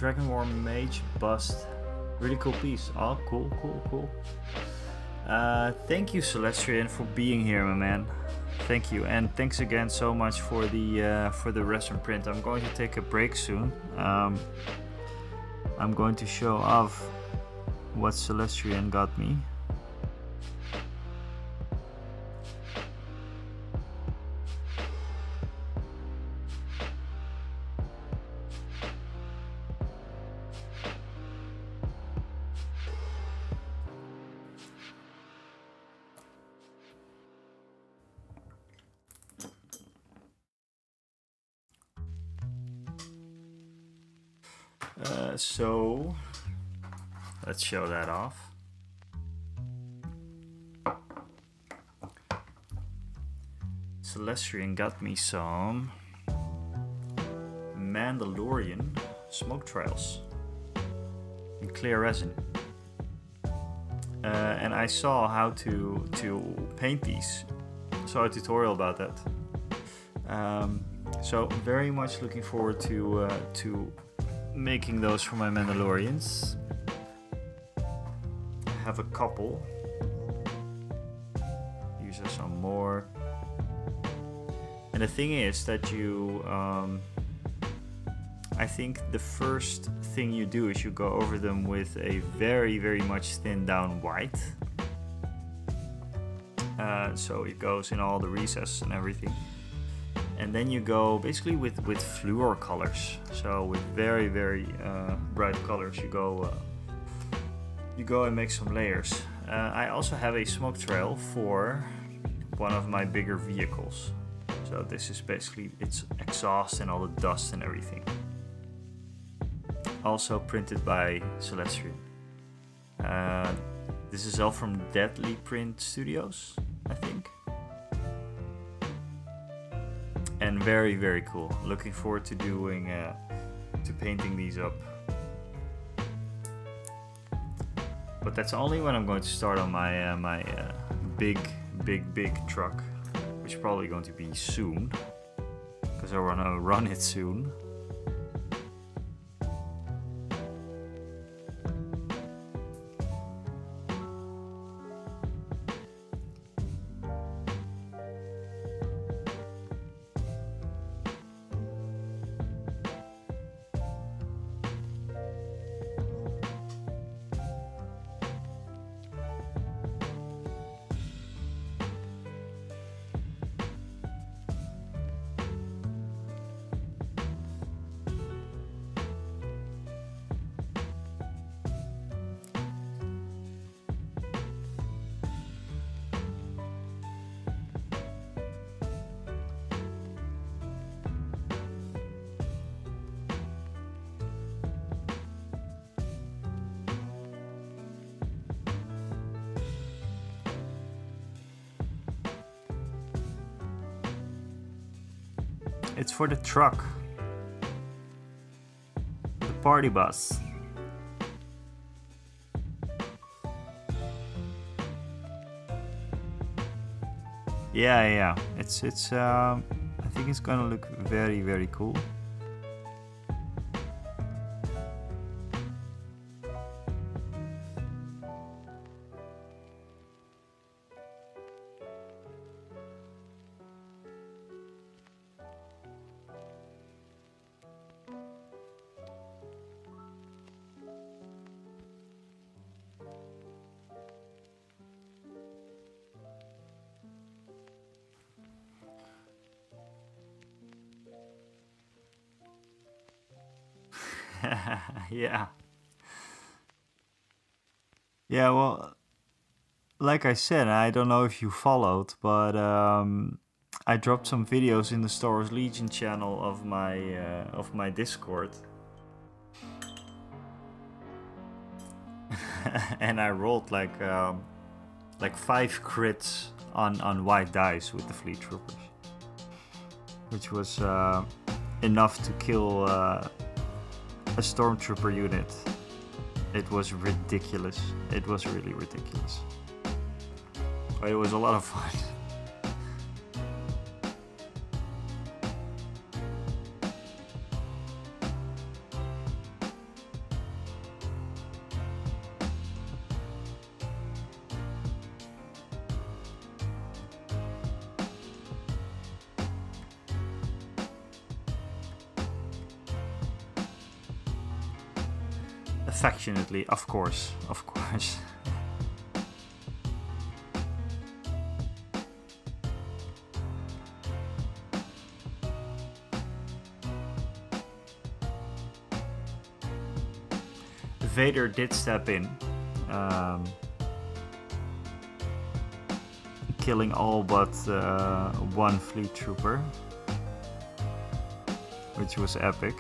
Dragon War Mage bust. Really cool piece. Oh, cool, cool, cool. Thank you, Celestrian, for being here, my man. Thank you, and thanks again so much for the resin print. I'm going to take a break soon. I'm going to show off what Celestrian got me. So let's show that off. Celestrian got me some Mandalorian smoke trails in clear resin, and I saw how to paint these. I saw a tutorial about that. So very much looking forward to making those for my Mandalorians. I have a couple. These are some more. And the thing is that you, I think the first thing you do is you go over them with a very, very much thinned down white. So it goes in all the recesses and everything. And then you go basically with fluor colors, so with very, very bright colors. You go and make some layers. I also have a smoke trail for one of my bigger vehicles. So this is basically its exhaust and all the dust and everything. Also printed by Celestrian. This is all from Deadly Print Studios, I think. And very, very cool. Looking forward to doing, to painting these up. But that's only when I'm going to start on my my big truck, which is probably going to be soon, because I want to run it soon. It's for the truck. The party bus. Yeah. It's I think it's gonna look very, very cool. Yeah, well, like I said, I don't know if you followed, but I dropped some videos in the Star Wars Legion channel of my Discord. And I rolled like 5 crits on white dice with the Fleet Troopers, which was enough to kill a Stormtrooper unit. It was ridiculous. It was really ridiculous. But it was a lot of fun. Affectionately, of course, of course. Vader did step in, um, killing all but one fleet trooper, which was epic.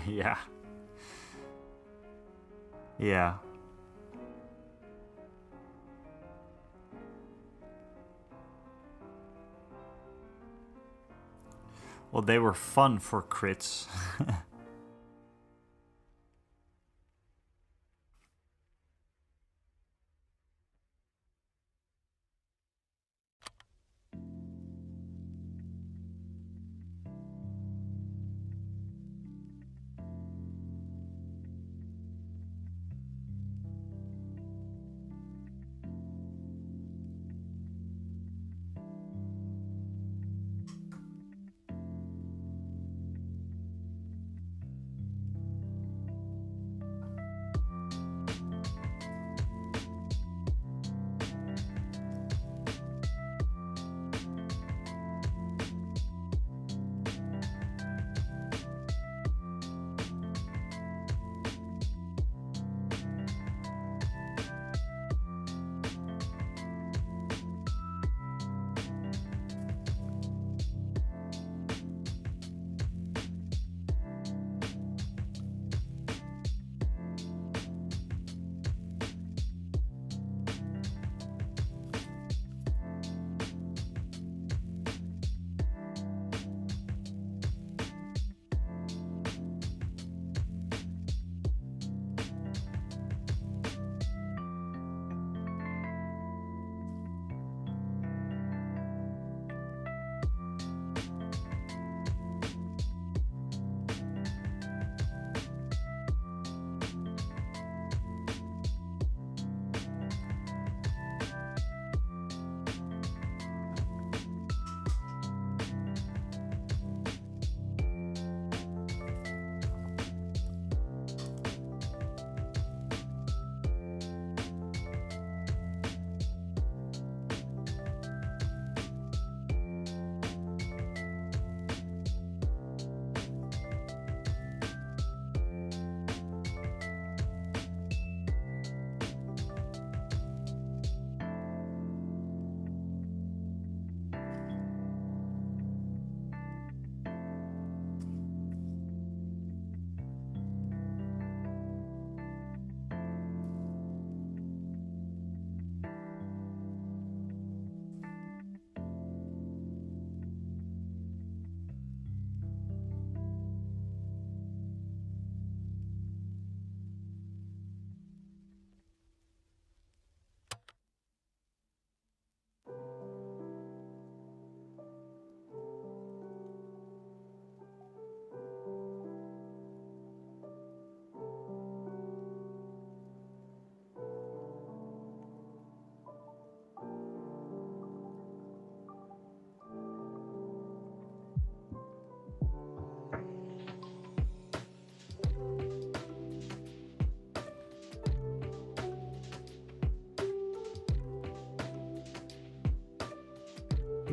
Yeah. Yeah. Well, they were fun for crits.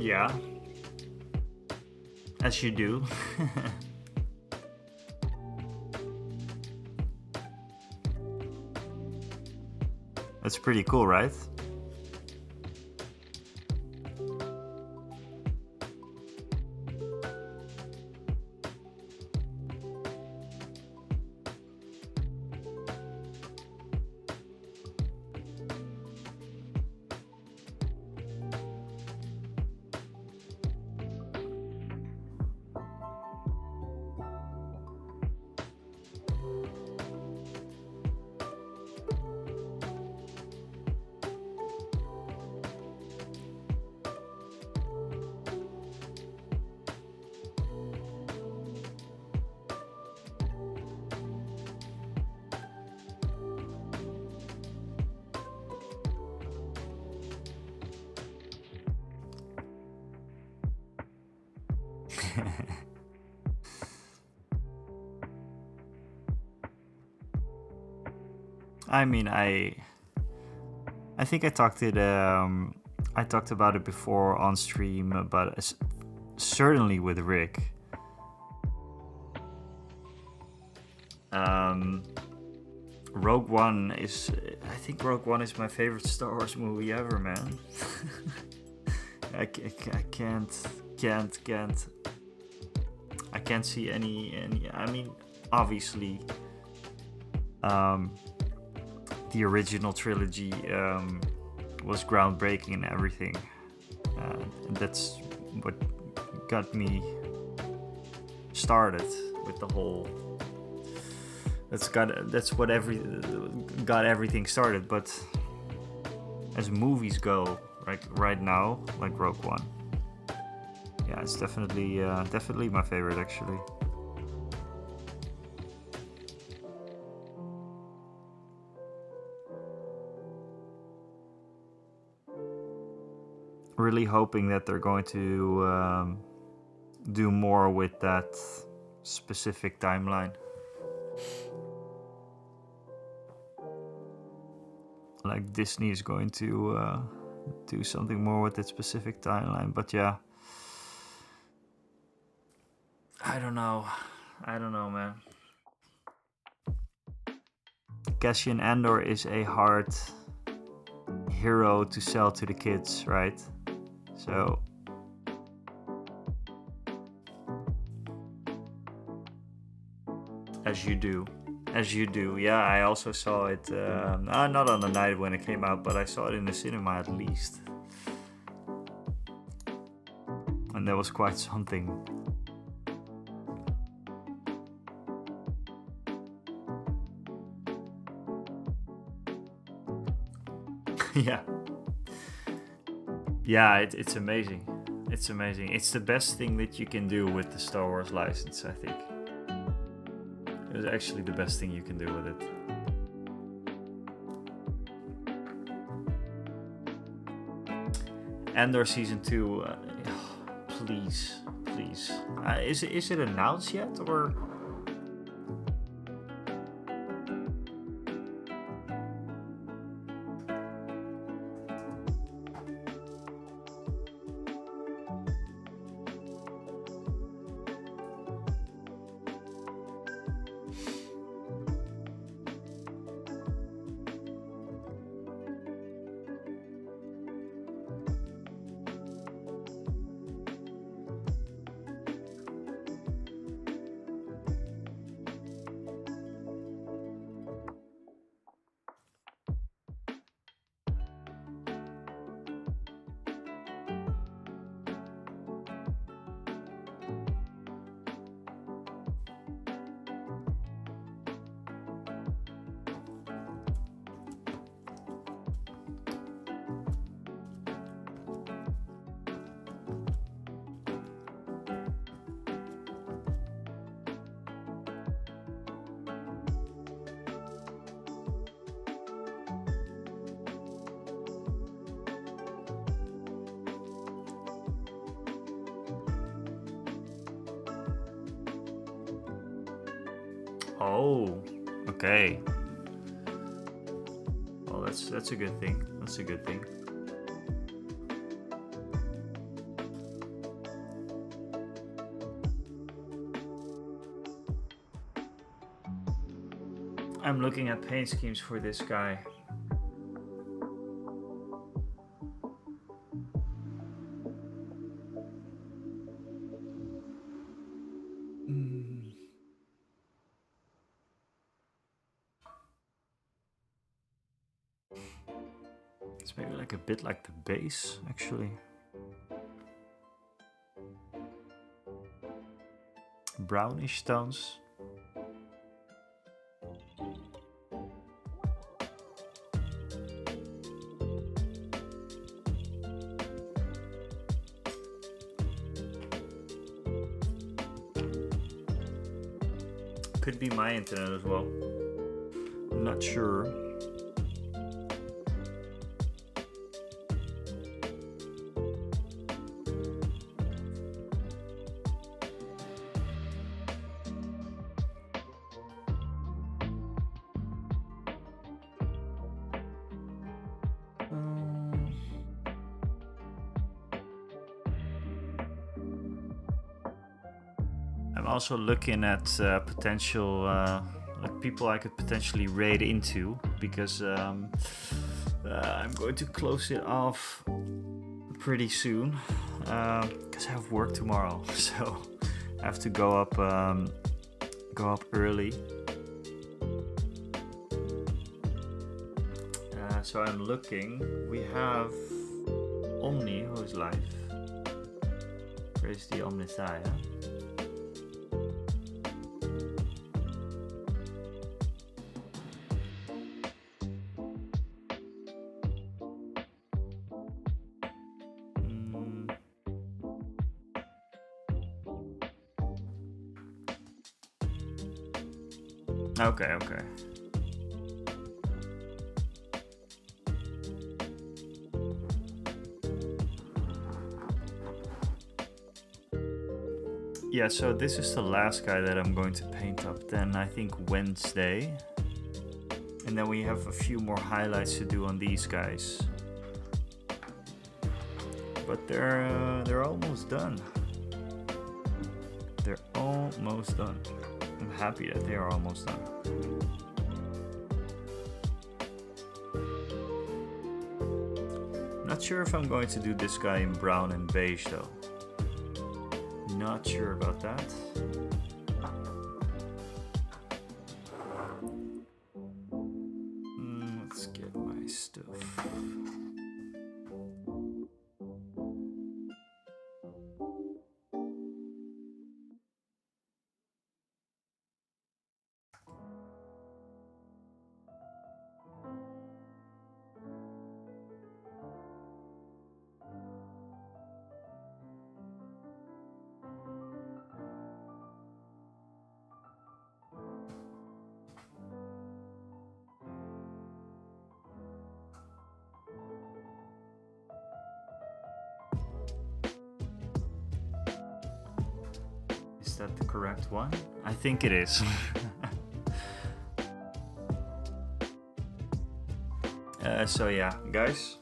Yeah, as you do. That's pretty cool, right? I mean, I think I talked about it before on stream, but certainly with Rick. Rogue One is, I think Rogue One is my favorite Star Wars movie ever, man. I can't see any. I mean, obviously, the original trilogy was groundbreaking and everything. And that's what got me started with the whole. That's what got everything started. But as movies go, like right now, like Rogue One, yeah, it's definitely my favorite actually. Really hoping that they're going to do more with that specific timeline. Like Disney is going to do something more with that specific timeline, but yeah, I don't know, man. Cassian Andor is a hard hero to sell to the kids, right? So as you do. Yeah, I also saw it not on the night when it came out, but I saw it in the cinema at least, and that was quite something. Yeah, it's amazing. It's amazing. It's the best thing that you can do with the Star Wars license, I think. It was actually the best thing you can do with it. Andor season 2, please. Is it announced yet, or? Oh, okay. Well, that's a good thing. That's a good thing. I'm looking at paint schemes for this guy. It's maybe like a bit like the base, actually. Brownish tones. Could be my internet as well. I'm not sure. I'm also looking at potential like people I could potentially raid into, because I'm going to close it off pretty soon because I have work tomorrow, so I have to go up early. So I'm looking. We have Omni, who is live. Praise the Omnithia. Okay. Yeah, so this is the last guy that I'm going to paint up then, I think Wednesday. And then we have a few more highlights to do on these guys. But they're almost done. They're almost done. I'm happy that they are almost done. Not sure if I'm going to do this guy in brown and beige though. Not sure about that. Let's get my stuff. Is that the correct one? I think it is. So yeah, guys.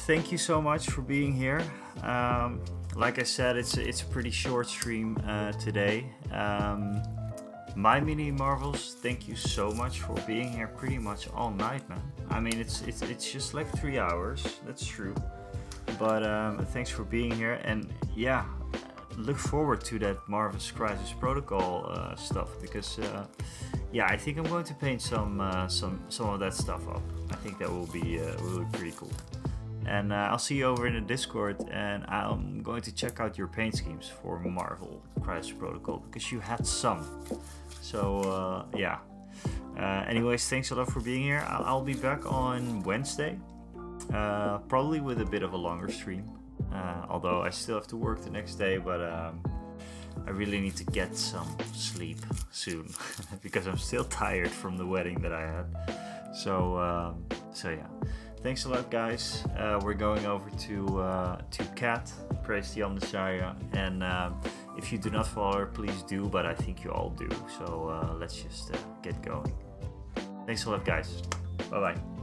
Thank you so much for being here. Like I said, it's a pretty short stream today. My Mini Marvels, thank you so much for being here pretty much all night, man. I mean, it's just like 3 hours. That's true. But thanks for being here, and yeah, look forward to that Marvel's Crisis Protocol stuff, because yeah, I think I'm going to paint some of that stuff up. I think that will be really pretty cool. And I'll see you over in the Discord, and I'm going to check out your paint schemes for Marvel Crisis Protocol, because you had some. So yeah. Anyways, thanks a lot for being here. I'll be back on Wednesday, probably with a bit of a longer stream. Although I still have to work the next day, but I really need to get some sleep soon because I'm still tired from the wedding that I had. So yeah, thanks a lot, guys. We're going over to Kat, Praise the Omnissiah, and if you do not follow her, please do, but I think you all do. So let's just get going. Thanks a lot, guys. Bye bye.